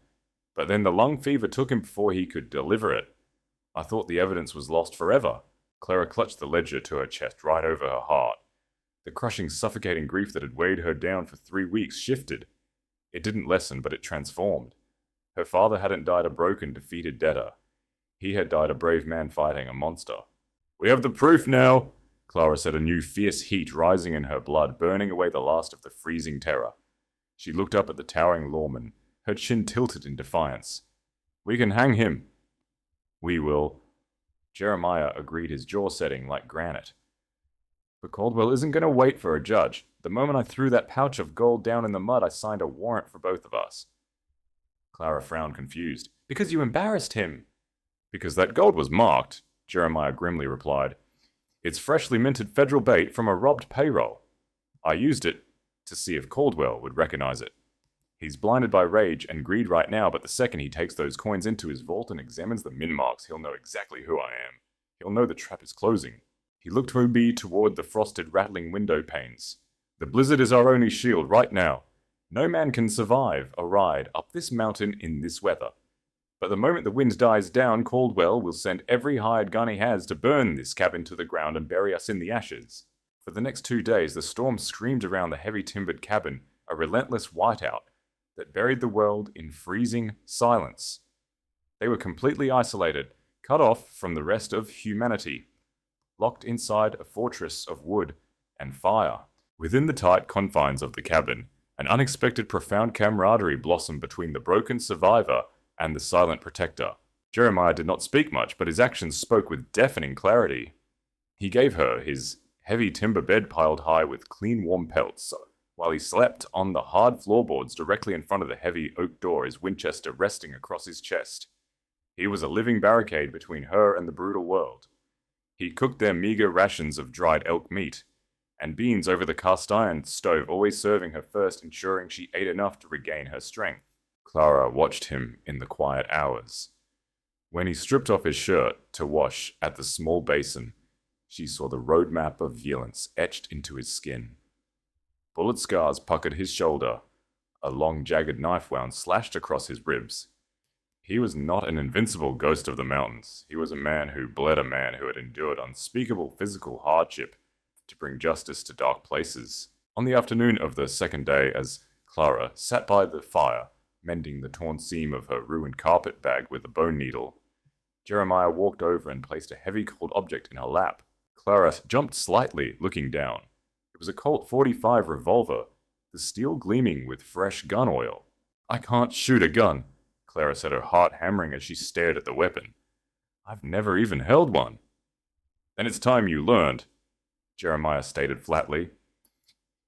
But then the lung fever took him before he could deliver it. I thought the evidence was lost forever. Clara clutched the ledger to her chest, right over her heart. The crushing, suffocating grief that had weighed her down for 3 weeks shifted. It didn't lessen, but it transformed. Her father hadn't died a broken, defeated debtor. He had died a brave man fighting a monster. We have the proof now, Clara said, a new fierce heat rising in her blood, burning away the last of the freezing terror. She looked up at the towering Lawman, her chin tilted in defiance. We can hang him. We will. Jeremiah agreed, his jaw setting like granite. But Caldwell isn't going to wait for a judge. The moment I threw that pouch of gold down in the mud, I signed a warrant for both of us. Clara frowned, confused. Because you embarrassed him. Because that gold was marked, Jeremiah grimly replied. It's freshly minted federal bait from a robbed payroll. I used it to see if Caldwell would recognize it. He's blinded by rage and greed right now, but the second he takes those coins into his vault and examines the min marks, he'll know exactly who I am. He'll know the trap is closing. He looked from me toward the frosted, rattling window panes. The blizzard is our only shield right now. No man can survive a ride up this mountain in this weather. But the moment the wind dies down, Caldwell will send every hired gun he has to burn this cabin to the ground and bury us in the ashes. For the next 2 days, the storm screamed around the heavy timbered cabin, a relentless whiteout that buried the world in freezing silence. They were completely isolated, cut off from the rest of humanity, locked inside a fortress of wood and fire. Within the tight confines of the cabin, an unexpected profound camaraderie blossomed between the broken survivor and the silent protector. Jeremiah did not speak much, but his actions spoke with deafening clarity. He gave her his heavy timber bed piled high with clean warm pelts, while he slept on the hard floorboards directly in front of the heavy oak door, his Winchester resting across his chest. He was a living barricade between her and the brutal world. He cooked their meager rations of dried elk meat, and beans over the cast iron stove, always serving her first, ensuring she ate enough to regain her strength. Clara watched him in the quiet hours. When he stripped off his shirt to wash at the small basin, she saw the roadmap of violence etched into his skin. Bullet scars puckered his shoulder. A long, jagged knife wound slashed across his ribs. He was not an invincible ghost of the mountains. He was a man who bled a man who had endured unspeakable physical hardship to bring justice to dark places. On the afternoon of the second day, as Clara sat by the fire, mending the torn seam of her ruined carpet bag with a bone needle, Jeremiah walked over and placed a heavy cold object in her lap. Clara jumped slightly, looking down. It was a Colt .45 revolver, the steel gleaming with fresh gun oil. I can't shoot a gun, Clara said, her heart hammering as she stared at the weapon. I've never even held one. Then it's time you learned, Jeremiah stated flatly.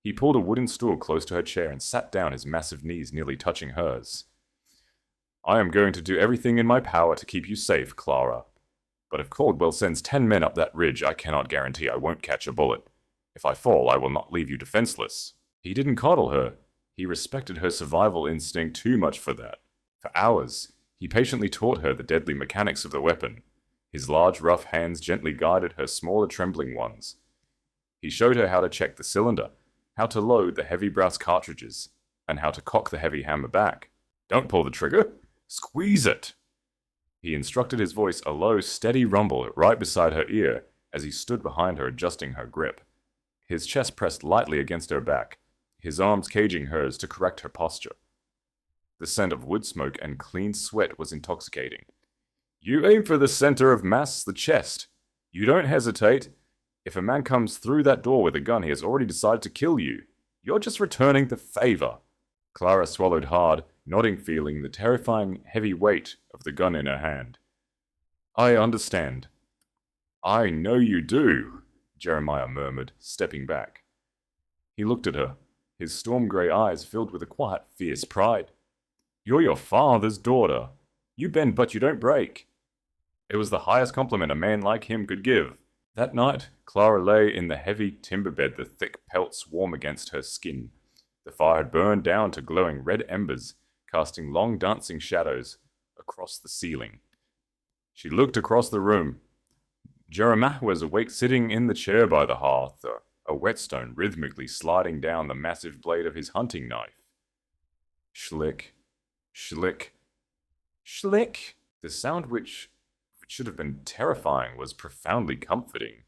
He pulled a wooden stool close to her chair and sat down, his massive knees nearly touching hers. I am going to do everything in my power to keep you safe, Clara. But if Caldwell sends 10 men up that ridge, I cannot guarantee I won't catch a bullet. If I fall, I will not leave you defenseless. He didn't coddle her. He respected her survival instinct too much for that. For hours, he patiently taught her the deadly mechanics of the weapon. His large, rough hands gently guided her smaller, trembling ones. He showed her how to check the cylinder, how to load the heavy brass cartridges, and how to cock the heavy hammer back. Don't pull the trigger. Squeeze it. He instructed, his voice a low, steady rumble right beside her ear as he stood behind her, adjusting her grip. His chest pressed lightly against her back, his arms caging hers to correct her posture. The scent of wood smoke and clean sweat was intoxicating. You aim for the center of mass, the chest. You don't hesitate. If a man comes through that door with a gun, he has already decided to kill you. You're just returning the favor. Clara swallowed hard, nodding, feeling the terrifying heavy weight of the gun in her hand. I understand. I know you do, Jeremiah murmured, stepping back. He looked at her, his storm grey eyes filled with a quiet, fierce pride. You're your father's daughter. You bend, but you don't break. It was the highest compliment a man like him could give. That night, Clara lay in the heavy timber bed, the thick pelts warm against her skin. The fire had burned down to glowing red embers, casting long dancing shadows across the ceiling. She looked across the room. Jeremiah was awake, sitting in the chair by the hearth, a whetstone rhythmically sliding down the massive blade of his hunting knife. Schlick, schlick, schlick. The sound which should have been terrifying was profoundly comforting.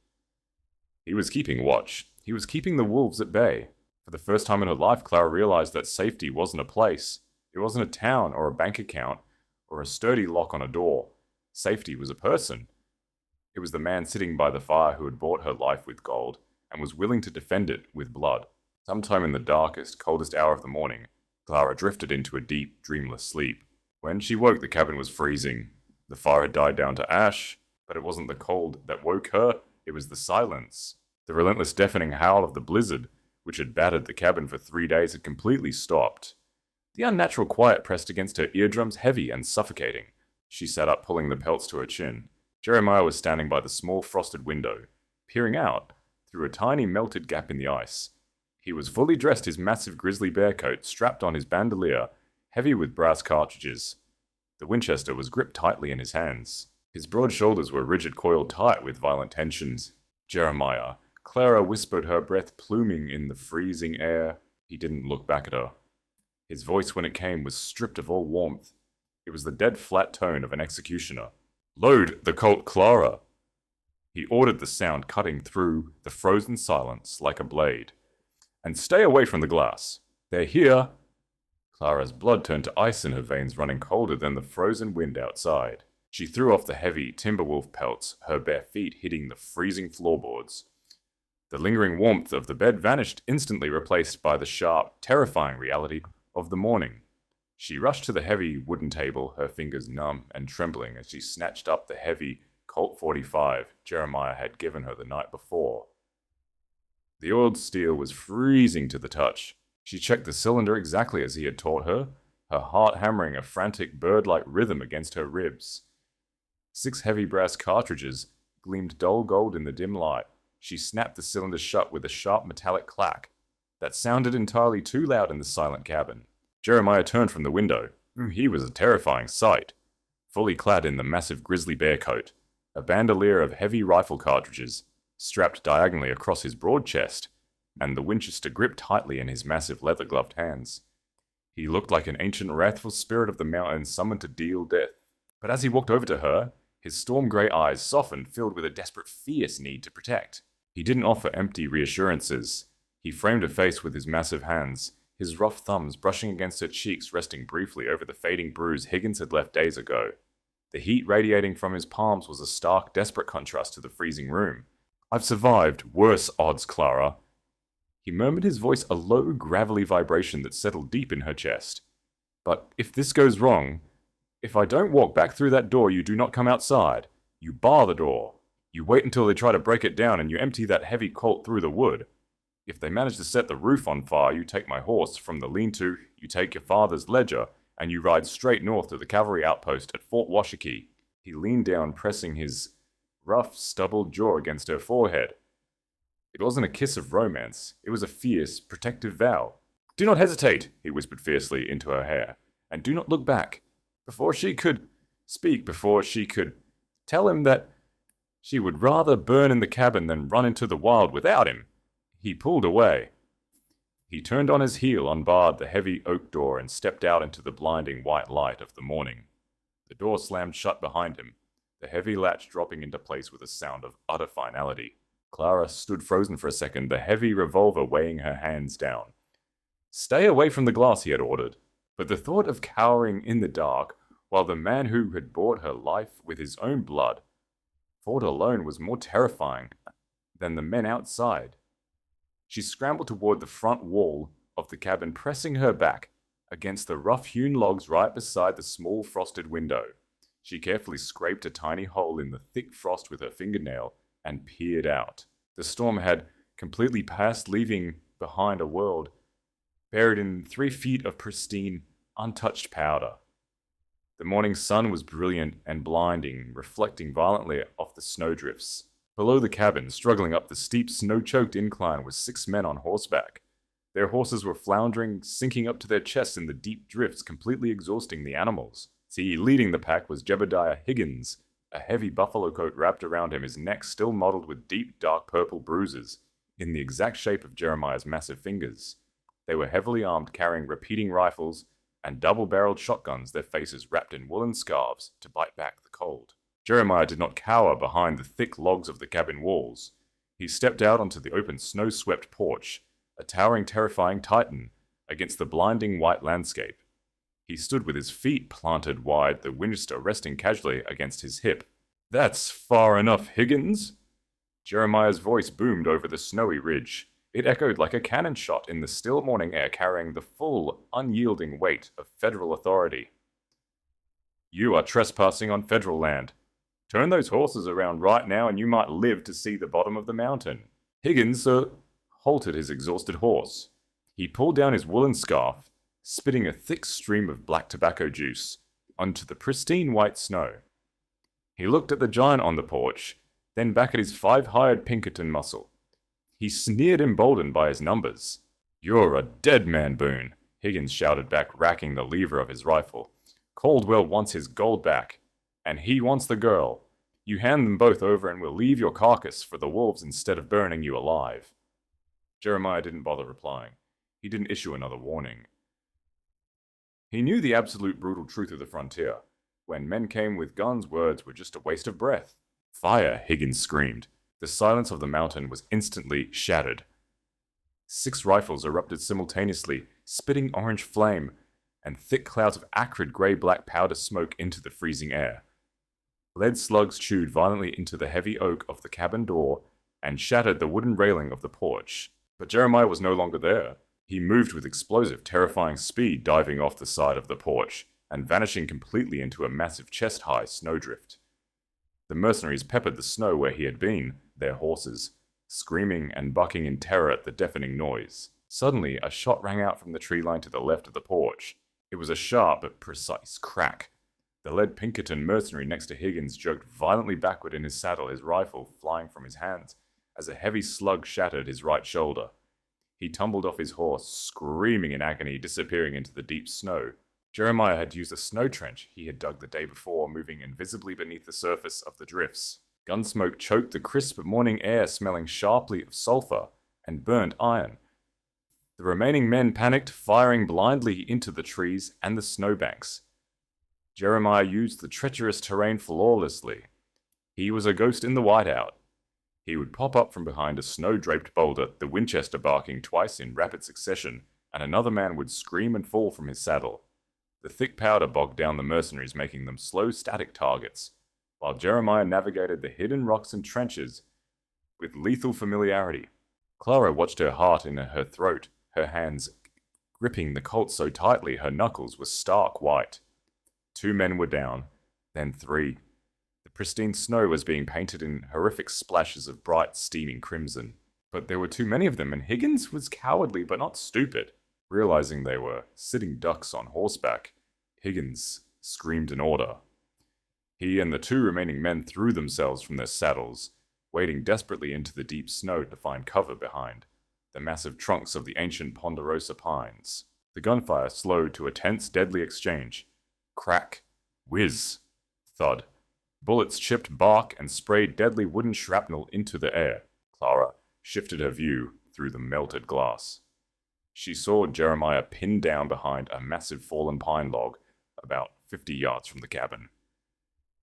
He was keeping watch. He was keeping the wolves at bay. For the first time in her life, Clara realized that safety wasn't a place. It wasn't a town or a bank account or a sturdy lock on a door. Safety was a person. It was the man sitting by the fire who had bought her life with gold and was willing to defend it with blood. Sometime in the darkest, coldest hour of the morning, Clara drifted into a deep, dreamless sleep. When she woke, the cabin was freezing. The fire had died down to ash, But it wasn't the cold that woke her, it was the silence. The relentless deafening howl of the blizzard, which had battered the cabin for 3 days, had completely stopped. The unnatural quiet pressed against her eardrums, heavy and suffocating. She sat up, pulling the pelts to her chin. Jeremiah was standing by the small frosted window, peering out through a tiny melted gap in the ice. He was fully dressed, his massive grizzly bear coat strapped on his bandolier, heavy with brass cartridges. The Winchester was gripped tightly in his hands. His broad shoulders were rigid, coiled tight with violent tensions. Jeremiah. Clara whispered, her breath pluming in the freezing air. He didn't look back at her. His voice, when it came, was stripped of all warmth. It was the dead flat tone of an executioner. "Load the Colt, Clara!" He ordered, the sound cutting through the frozen silence like a blade. "And stay away from the glass. They're here." Clara's blood turned to ice in her veins, running colder than the frozen wind outside. She threw off the heavy Timberwolf pelts, her bare feet hitting the freezing floorboards. The lingering warmth of the bed vanished, instantly replaced by the sharp, terrifying reality of the morning. She rushed to the heavy wooden table, her fingers numb and trembling as she snatched up the heavy Colt 45 Jeremiah had given her the night before. The oiled steel was freezing to the touch. She checked the cylinder exactly as he had taught her, her heart hammering a frantic bird-like rhythm against her ribs. 6 heavy brass cartridges gleamed dull gold in the dim light. She snapped the cylinder shut with a sharp metallic clack that sounded entirely too loud in the silent cabin. Jeremiah turned from the window. He was a terrifying sight. Fully clad in the massive grizzly bear coat, a bandolier of heavy rifle cartridges strapped diagonally across his broad chest, and the Winchester gripped tightly in his massive leather-gloved hands. He looked like an ancient wrathful spirit of the mountains summoned to deal death. But as he walked over to her, his storm-grey eyes softened, filled with a desperate, fierce need to protect. He didn't offer empty reassurances. He framed her face with his massive hands, his rough thumbs brushing against her cheeks, resting briefly over the fading bruise Higgins had left days ago. The heat radiating from his palms was a stark, desperate contrast to the freezing room. "I've survived worse odds, Clara." He murmured, his voice a low, gravelly vibration that settled deep in her chest. "But if this goes wrong, if I don't walk back through that door, you do not come outside. You bar the door. You wait until they try to break it down, and you empty that heavy Colt through the wood. If they manage to set the roof on fire, you take my horse from the lean-to, you take your father's ledger, and you ride straight north to the cavalry outpost at Fort Washakie." He leaned down, pressing his rough, stubbled jaw against her forehead. It wasn't a kiss of romance. It was a fierce, protective vow. "Do not hesitate," he whispered fiercely into her hair, "and do not look back." Before she could speak, before she could tell him that she would rather burn in the cabin than run into the wild without him, he pulled away. He turned on his heel, unbarred the heavy oak door, and stepped out into the blinding white light of the morning. The door slammed shut behind him, the heavy latch dropping into place with a sound of utter finality. Clara stood frozen for a second, the heavy revolver weighing her hands down. "Stay away from the glass," he had ordered. But the thought of cowering in the dark, while the man who had bought her life with his own blood fought alone, was more terrifying than the men outside. She scrambled toward the front wall of the cabin, pressing her back against the rough-hewn logs right beside the small frosted window. She carefully scraped a tiny hole in the thick frost with her fingernail and peered out. The storm had completely passed, leaving behind a world buried in 3 feet of pristine, untouched powder. The morning sun was brilliant and blinding, reflecting violently off the snowdrifts. Below the cabin, struggling up the steep, snow-choked incline, were 6 men on horseback. Their horses were floundering, sinking up to their chests in the deep drifts, completely exhausting the animals. See, leading the pack was Jebediah Higgins, a heavy buffalo coat wrapped around him, his neck still mottled with deep, dark purple bruises, in the exact shape of Jeremiah's massive fingers. They were heavily armed, carrying repeating rifles and double-barreled shotguns, their faces wrapped in woolen scarves to bite back the cold. Jeremiah did not cower behind the thick logs of the cabin walls. He stepped out onto the open, snow-swept porch, a towering, terrifying titan against the blinding white landscape. He stood with his feet planted wide, the Winchester resting casually against his hip. "That's far enough, Higgins!" Jeremiah's voice boomed over the snowy ridge. It echoed like a cannon shot in the still morning air, carrying the full, unyielding weight of federal authority. "You are trespassing on federal land. Turn those horses around right now and you might live to see the bottom of the mountain. Higgins halted his exhausted horse. He pulled down his woolen scarf, spitting a thick stream of black tobacco juice onto the pristine white snow. He looked at the giant on the porch, then back at his 5 hired Pinkerton muscle. He sneered, emboldened by his numbers. "You're a dead man, Boon," Higgins shouted back, racking the lever of his rifle. "Caldwell wants his gold back, and he wants the girl. You hand them both over and we'll leave your carcass for the wolves instead of burning you alive." Jeremiah didn't bother replying. He didn't issue another warning. He knew the absolute brutal truth of the frontier. When men came with guns, words were just a waste of breath. "Fire!" Higgins screamed. The silence of the mountain was instantly shattered. 6 rifles erupted simultaneously, spitting orange flame and thick clouds of acrid grey-black powder smoke into the freezing air. Lead slugs chewed violently into the heavy oak of the cabin door and shattered the wooden railing of the porch. But Jeremiah was no longer there. He moved with explosive, terrifying speed, diving off the side of the porch and vanishing completely into a massive chest-high snowdrift. The mercenaries peppered the snow where he had been, their horses, screaming and bucking in terror at the deafening noise. Suddenly, a shot rang out from the tree line to the left of the porch. It was a sharp but precise crack. The lead Pinkerton mercenary next to Higgins jerked violently backward in his saddle, his rifle flying from his hands, as a heavy slug shattered his right shoulder. He tumbled off his horse, screaming in agony, disappearing into the deep snow. Jeremiah had used a snow trench he had dug the day before, moving invisibly beneath the surface of the drifts. Gunsmoke choked the crisp morning air, smelling sharply of sulfur and burnt iron. The remaining men panicked, firing blindly into the trees and the snowbanks. Jeremiah used the treacherous terrain flawlessly. He was a ghost in the whiteout. He would pop up from behind a snow-draped boulder, the Winchester barking twice in rapid succession, and another man would scream and fall from his saddle. The thick powder bogged down the mercenaries, making them slow, static targets, while Jeremiah navigated the hidden rocks and trenches with lethal familiarity. Clara watched her heart in her throat, her hands gripping the Colt so tightly her knuckles were stark white. 2 men were down, then 3. The pristine snow was being painted in horrific splashes of bright, steaming crimson. But there were too many of them, and Higgins was cowardly but not stupid. Realizing they were sitting ducks on horseback, Higgins screamed an order. He and the 2 remaining men threw themselves from their saddles, wading desperately into the deep snow to find cover behind the massive trunks of the ancient ponderosa pines. The gunfire slowed to a tense, deadly exchange. Crack, whiz, thud. Bullets chipped bark and sprayed deadly wooden shrapnel into the air. Clara shifted her view through the melted glass. She saw Jeremiah pinned down behind a massive fallen pine log about 50 yards from the cabin.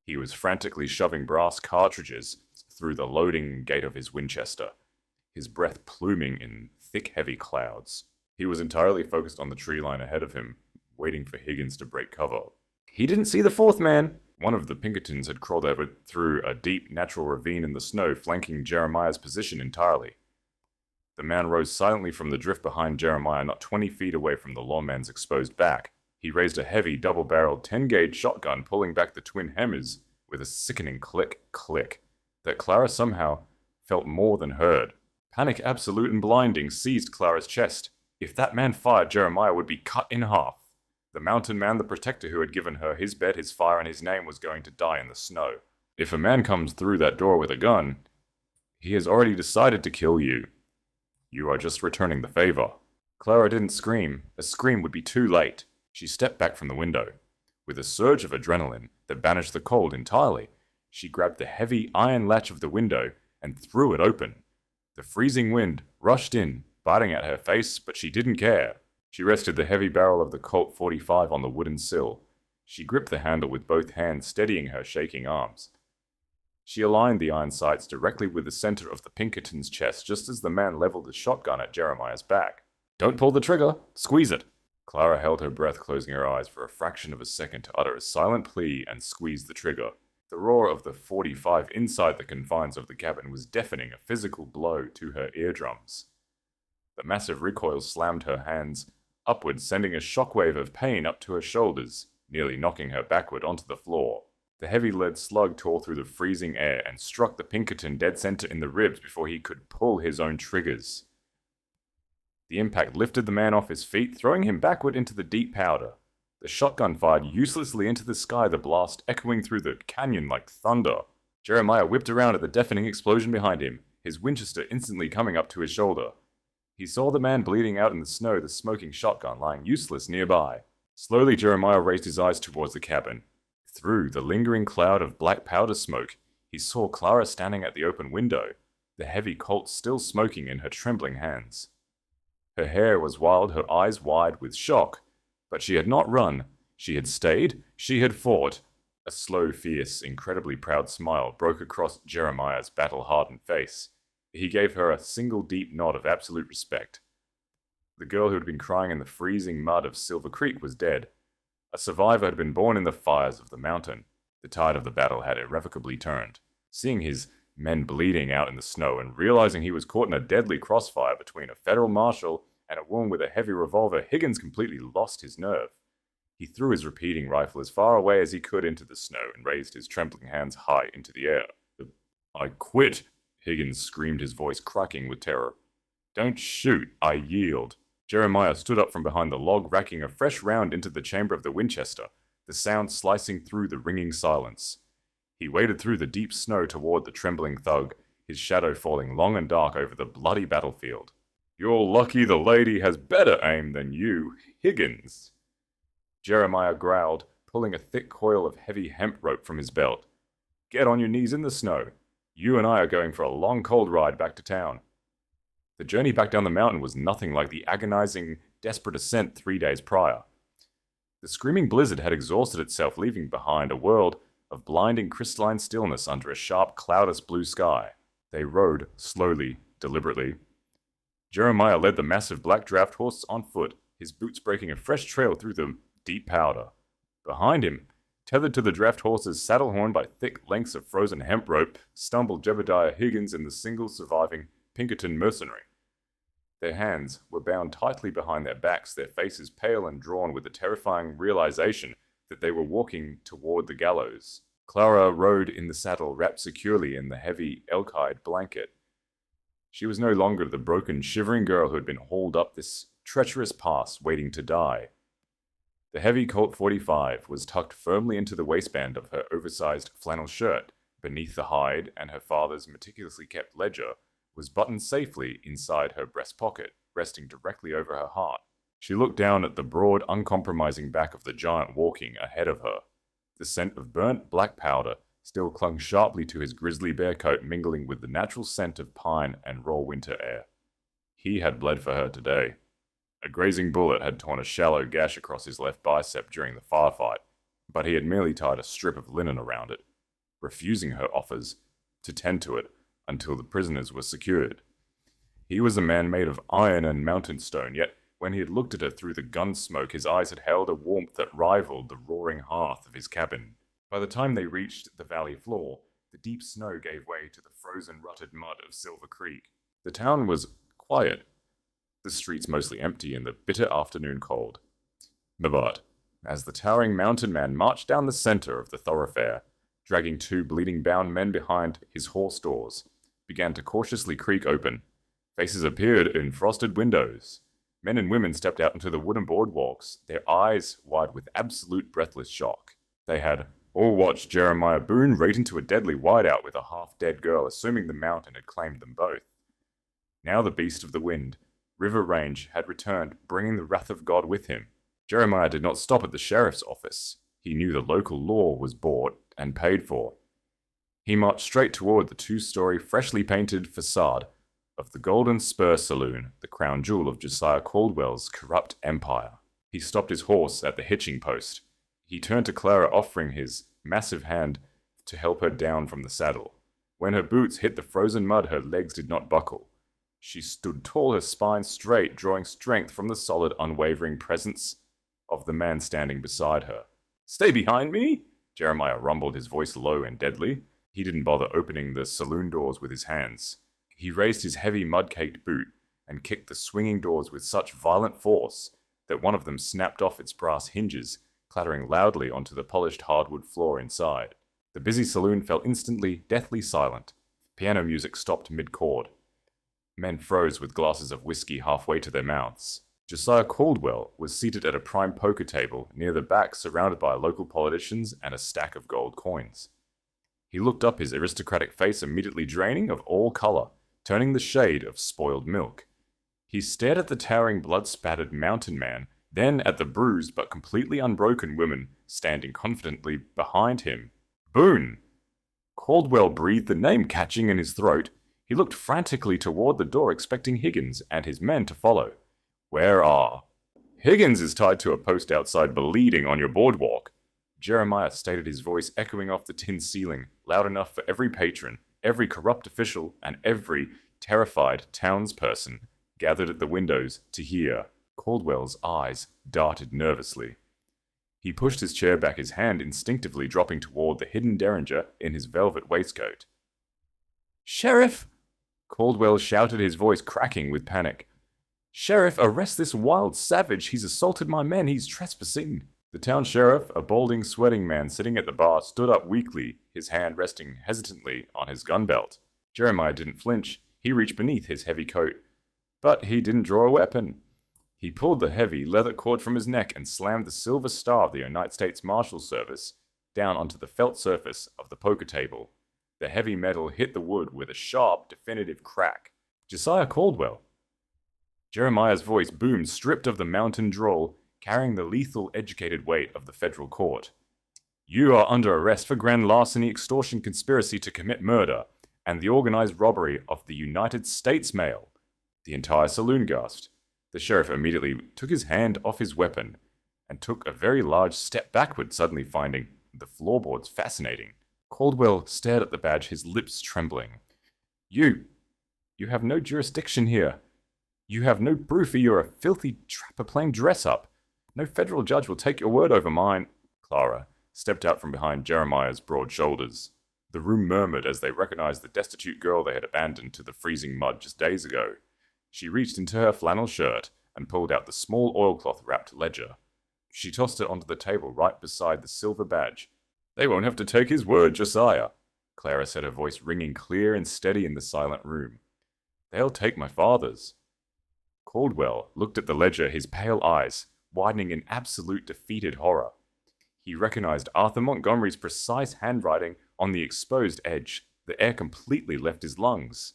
He was frantically shoving brass cartridges through the loading gate of his Winchester, his breath pluming in thick, heavy clouds. He was entirely focused on the tree line ahead of him, waiting for Higgins to break cover. He didn't see the 4th man. One of the Pinkertons had crawled over through a deep, natural ravine in the snow, flanking Jeremiah's position entirely. The man rose silently from the drift behind Jeremiah, not 20 feet away from the lawman's exposed back. He raised a heavy, double-barreled 10-gauge shotgun, pulling back the twin hammers with a sickening click that Clara somehow felt more than heard. Panic absolute and blinding seized Clara's chest. If that man fired, Jeremiah would be cut in half. The mountain man, the protector who had given her his bed, his fire, and his name, was going to die in the snow. If a man comes through that door with a gun, he has already decided to kill you. You are just returning the favor. Clara didn't scream. A scream would be too late. She stepped back from the window. With a surge of adrenaline that banished the cold entirely, she grabbed the heavy iron latch of the window and threw it open. The freezing wind rushed in, biting at her face, but she didn't care. She rested the heavy barrel of the Colt 45 on the wooden sill. She gripped the handle with both hands, steadying her shaking arms. She aligned the iron sights directly with the center of the Pinkerton's chest, just as the man leveled the shotgun at Jeremiah's back. "Don't pull the trigger! Squeeze it!" Clara held her breath, closing her eyes for a fraction of a second to utter a silent plea and squeeze the trigger. The roar of the 45 inside the confines of the cabin was deafening, a physical blow to her eardrums. The massive recoil slammed her hands upward, sending a shockwave of pain up to her shoulders, nearly knocking her backward onto the floor. The heavy lead slug tore through the freezing air and struck the Pinkerton dead center in the ribs before he could pull his own triggers. The impact lifted the man off his feet, throwing him backward into the deep powder. The shotgun fired uselessly into the sky, the blast echoing through the canyon like thunder. Jeremiah whipped around at the deafening explosion behind him, his Winchester instantly coming up to his shoulder. He saw the man bleeding out in the snow, the smoking shotgun lying useless nearby. Slowly, Jeremiah raised his eyes towards the cabin. Through the lingering cloud of black powder smoke, he saw Clara standing at the open window, the heavy Colt still smoking in her trembling hands. Her hair was wild, her eyes wide with shock, but she had not run. She had stayed, she had fought. A slow, fierce, incredibly proud smile broke across Jeremiah's battle-hardened face. He gave her a single deep nod of absolute respect. The girl who had been crying in the freezing mud of Silver Creek was dead. A survivor had been born in the fires of the mountain. The tide of the battle had irrevocably turned. Seeing his men bleeding out in the snow and realizing he was caught in a deadly crossfire between a federal marshal and a woman with a heavy revolver, Higgins completely lost his nerve. He threw his repeating rifle as far away as he could into the snow and raised his trembling hands high into the air. "I quit!" Higgins screamed, his voice cracking with terror. "Don't shoot! I yield!" Jeremiah stood up from behind the log, racking a fresh round into the chamber of the Winchester, the sound slicing through the ringing silence. He waded through the deep snow toward the trembling thug, his shadow falling long and dark over the bloody battlefield. "You're lucky the lady has better aim than you, Higgins." Jeremiah growled, pulling a thick coil of heavy hemp rope from his belt. "Get on your knees in the snow. You and I are going for a long cold ride back to town." The journey back down the mountain was nothing like the agonizing, desperate ascent 3 days prior. The screaming blizzard had exhausted itself, leaving behind a world of blinding crystalline stillness under a sharp, cloudless blue sky. They rode slowly, deliberately. Jeremiah led the massive black draft horse on foot, his boots breaking a fresh trail through the deep powder. Behind him, tethered to the draft horse's saddle horn by thick lengths of frozen hemp rope, stumbled Jebediah Higgins and the single surviving Pinkerton mercenary. Their hands were bound tightly behind their backs, their faces pale and drawn with the terrifying realization that they were walking toward the gallows. Clara rode in the saddle, wrapped securely in the heavy elk-hide blanket. She was no longer the broken, shivering girl who had been hauled up this treacherous pass, waiting to die. The heavy Colt 45 was tucked firmly into the waistband of her oversized flannel shirt, beneath the hide, and her father's meticulously kept ledger was buttoned safely inside her breast pocket, resting directly over her heart. She looked down at the broad, uncompromising back of the giant walking ahead of her. The scent of burnt black powder still clung sharply to his grizzly bear coat, mingling with the natural scent of pine and raw winter air. He had bled for her today. A grazing bullet had torn a shallow gash across his left bicep during the firefight, but he had merely tied a strip of linen around it, refusing her offers to tend to it until the prisoners were secured. He was a man made of iron and mountain stone, yet when he had looked at her through the gun smoke, his eyes had held a warmth that rivaled the roaring hearth of his cabin. By the time they reached the valley floor, the deep snow gave way to the frozen, rutted mud of Silver Creek. The town was quiet, the streets mostly empty in the bitter afternoon cold. But as the towering mountain man marched down the center of the thoroughfare, dragging 2 bleeding bound men behind his horse doors, began to cautiously creak open. Faces appeared in frosted windows. Men and women stepped out into the wooden boardwalks, their eyes wide with absolute breathless shock. They had all watched Jeremiah Boon rate into a deadly whiteout with a half-dead girl, assuming the mountain had claimed them both. Now the beast of the wind, River Range, had returned, bringing the wrath of God with him. Jeremiah did not stop at the sheriff's office. He knew the local law was bought and paid for. He marched straight toward the 2-story, freshly painted facade of the Golden Spur Saloon, the crown jewel of Josiah Caldwell's corrupt empire. He stopped his horse at the hitching post. He turned to Clara, offering his massive hand to help her down from the saddle. When her boots hit the frozen mud, her legs did not buckle. She stood tall, her spine straight, drawing strength from the solid, unwavering presence of the man standing beside her. "Stay behind me!" Jeremiah rumbled, his voice low and deadly. He didn't bother opening the saloon doors with his hands. He raised his heavy mud-caked boot and kicked the swinging doors with such violent force that one of them snapped off its brass hinges, clattering loudly onto the polished hardwood floor inside. The busy saloon fell instantly deathly silent. Piano music stopped mid-chord. Men froze with glasses of whiskey halfway to their mouths. Josiah Caldwell was seated at a prime poker table near the back, surrounded by local politicians and a stack of gold coins. He looked up, his aristocratic face immediately draining of all color, turning the shade of spoiled milk. He stared at the towering blood-spattered mountain man, then at the bruised but completely unbroken woman standing confidently behind him. Boon! Caldwell breathed the name catching in his throat. He looked frantically toward the door, expecting Higgins and his men to follow. Where are? Higgins is tied to a post outside bleeding on your boardwalk. Jeremiah stated, his voice echoing off the tin ceiling, loud enough for every patron, every corrupt official, and every terrified townsperson gathered at the windows to hear. Caldwell's eyes darted nervously. He pushed his chair back, his hand instinctively dropping toward the hidden derringer in his velvet waistcoat. Sheriff! Caldwell shouted, his voice cracking with panic. Sheriff, arrest this wild savage. He's assaulted my men. He's trespassing. The town sheriff, a balding, sweating man sitting at the bar, stood up weakly, his hand resting hesitantly on his gun belt. Jeremiah didn't flinch. He reached beneath his heavy coat. But he didn't draw a weapon. He pulled the heavy leather cord from his neck and slammed the silver star of the United States Marshal Service down onto the felt surface of the poker table. The heavy metal hit the wood with a sharp, definitive crack. Josiah Caldwell. Jeremiah's voice boomed, stripped of the mountain drawl, carrying the lethal, educated weight of the federal court. You are under arrest for grand larceny, extortion, conspiracy to commit murder, and the organized robbery of the United States Mail. The entire saloon gasped. The sheriff immediately took his hand off his weapon and took a very large step backward, suddenly finding the floorboards fascinating. Caldwell stared at the badge, his lips trembling. You have no jurisdiction here. You have no proof. You're a filthy trapper playing dress-up. No federal judge will take your word over mine. Clara stepped out from behind Jeremiah's broad shoulders. The room murmured as they recognized the destitute girl they had abandoned to the freezing mud just days ago. She reached into her flannel shirt and pulled out the small oilcloth-wrapped ledger. She tossed it onto the table right beside the silver badge. They won't have to take his word, Josiah, Clara said, her voice ringing clear and steady in the silent room. They'll take my father's. Caldwell looked at the ledger, his pale eyes widening in absolute defeated horror. He recognized Arthur Montgomery's precise handwriting on the exposed edge. The air completely left his lungs.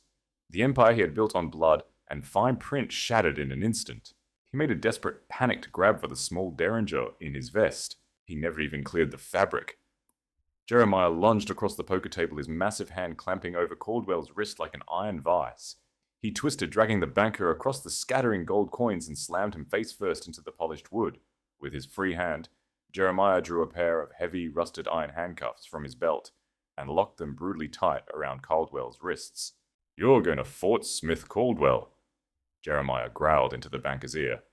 The empire he had built on blood and fine print shattered in an instant. He made a desperate, panicked grab for the small derringer in his vest. He never even cleared the fabric. Jeremiah lunged across the poker table, his massive hand clamping over Caldwell's wrist like an iron vice. He twisted, dragging the banker across the scattering gold coins, and slammed him face first into the polished wood. With his free hand, Jeremiah drew a pair of heavy, rusted iron handcuffs from his belt and locked them brutally tight around Caldwell's wrists. You're going to Fort Smith Caldwell, Jeremiah growled into the banker's ear.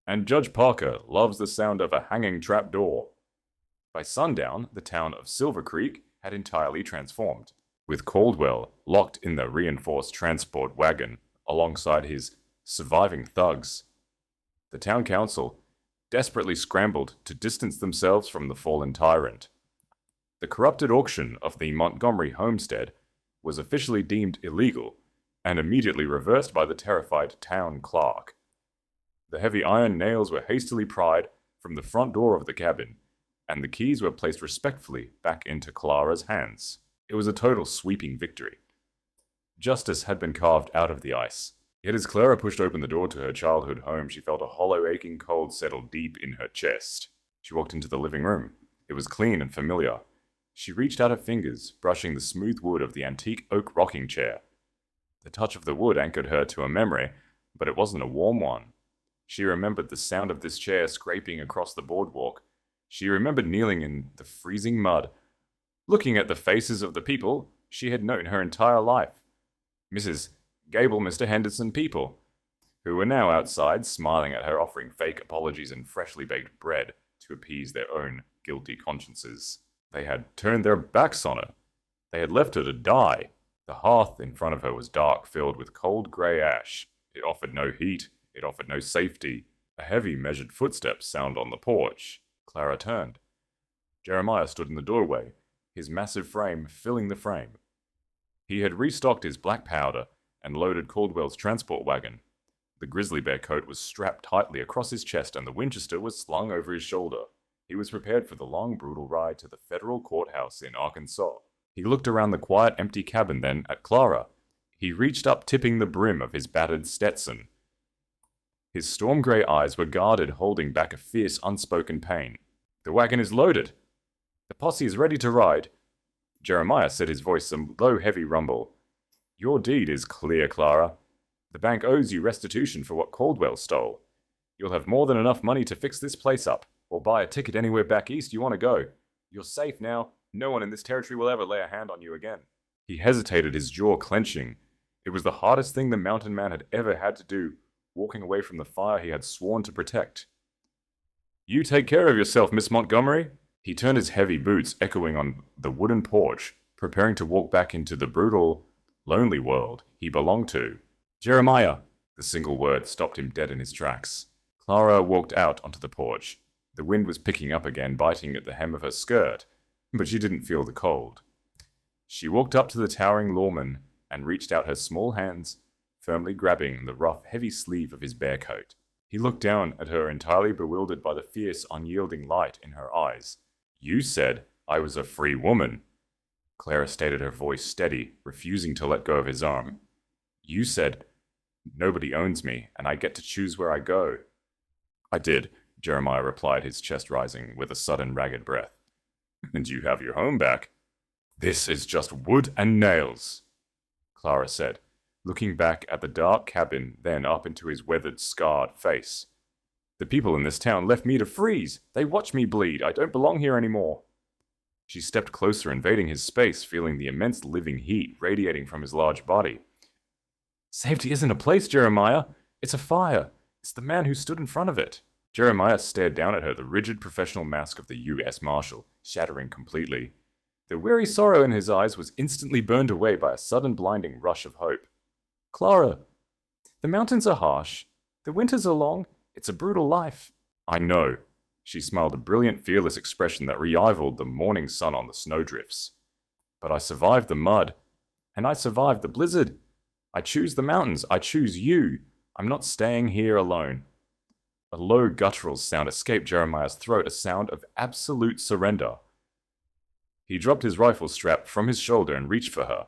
And Judge Parker loves the sound of a hanging trapdoor. By sundown, the town of Silver Creek had entirely transformed, with Caldwell locked in the reinforced transport wagon alongside his surviving thugs. The town council desperately scrambled to distance themselves from the fallen tyrant. The corrupted auction of the Montgomery homestead was officially deemed illegal and immediately reversed by the terrified town clerk. The heavy iron nails were hastily pried from the front door of the cabin, and the keys were placed respectfully back into Clara's hands. It was a total sweeping victory. Justice had been carved out of the ice. Yet as Clara pushed open the door to her childhood home, she felt a hollow, aching cold settle deep in her chest. She walked into the living room. It was clean and familiar. She reached out her fingers, brushing the smooth wood of the antique oak rocking chair. The touch of the wood anchored her to a memory, but it wasn't a warm one. She remembered the sound of this chair scraping across the boardwalk. She remembered kneeling in the freezing mud, looking at the faces of the people she had known her entire life. Mrs. Gable, Mr. Henderson people, who were now outside smiling at her, offering fake apologies and freshly baked bread to appease their own guilty consciences. They had turned their backs on her. They had left her to die. The hearth in front of her was dark, filled with cold grey ash. It offered no heat. It offered no safety. A heavy, measured footsteps sounded on the porch. Clara turned. Jeremiah stood in the doorway, his massive frame filling the frame. He had restocked his black powder and loaded Caldwell's transport wagon. The grizzly bear coat was strapped tightly across his chest and the Winchester was slung over his shoulder. He was prepared for the long, brutal ride to the federal courthouse in Arkansas. He looked around the quiet, empty cabin then at Clara. He reached up, tipping the brim of his battered Stetson. His storm grey eyes were guarded, holding back a fierce, unspoken pain. "The wagon is loaded. The posse is ready to ride." Jeremiah said, his voice a low, heavy rumble. "Your deed is clear, Clara. The bank owes you restitution for what Caldwell stole. You'll have more than enough money to fix this place up, or buy a ticket anywhere back east you want to go. You're safe now. No one in this territory will ever lay a hand on you again." He hesitated, his jaw clenching. It was the hardest thing the mountain man had ever had to do, walking away from the fire he had sworn to protect. "You take care of yourself, Miss Montgomery." He turned his heavy boots echoing on the wooden porch, preparing to walk back into the brutal, lonely world he belonged to. "Jeremiah!" The single word stopped him dead in his tracks. Clara walked out onto the porch. The wind was picking up again, biting at the hem of her skirt, but she didn't feel the cold. She walked up to the towering Lawman and reached out her small hands, firmly grabbing the rough, heavy sleeve of his bear coat. He looked down at her, entirely bewildered by the fierce, unyielding light in her eyes. "You said I was a free woman." Clara stated, her voice steady, refusing to let go of his arm. "You said nobody owns me, and I get to choose where I go." "I did," Jeremiah replied, his chest rising with a sudden ragged breath. "And you have your home back." "This is just wood and nails," Clara said, looking back at the dark cabin, then up into his weathered, scarred face. "The people in this town left me to freeze. They watch me bleed. I don't belong here anymore." She stepped closer, invading his space, feeling the immense living heat radiating from his large body. "Safety isn't a place, Jeremiah. It's a fire. It's the man who stood in front of it." Jeremiah stared down at her, the rigid professional mask of the U.S. Marshal, shattering completely. The weary sorrow in his eyes was instantly burned away by a sudden blinding rush of hope. "Clara, the mountains are harsh. The winters are long. It's a brutal life." "I know." She smiled, a brilliant, fearless expression that rivaled the morning sun on the snowdrifts. "But I survived the mud, and I survived the blizzard. I choose the mountains. I choose you. I'm not staying here alone." A low, guttural sound escaped Jeremiah's throat, a sound of absolute surrender. He dropped his rifle strap from his shoulder and reached for her,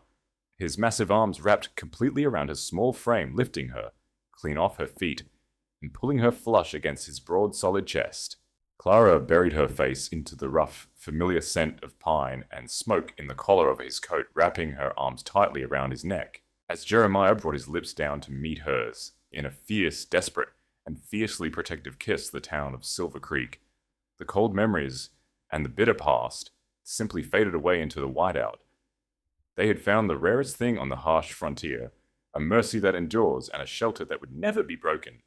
his massive arms wrapped completely around her small frame, lifting her clean off her feet and pulling her flush against his broad, solid chest. Clara buried her face into the rough, familiar scent of pine and smoke in the collar of his coat, wrapping her arms tightly around his neck. As Jeremiah brought his lips down to meet hers, in a fierce, desperate, and fiercely protective kiss, the town of Silver Creek, the cold memories and the bitter past simply faded away into the whiteout. They had found the rarest thing on the harsh frontier, a mercy that endures and a shelter that would never be broken.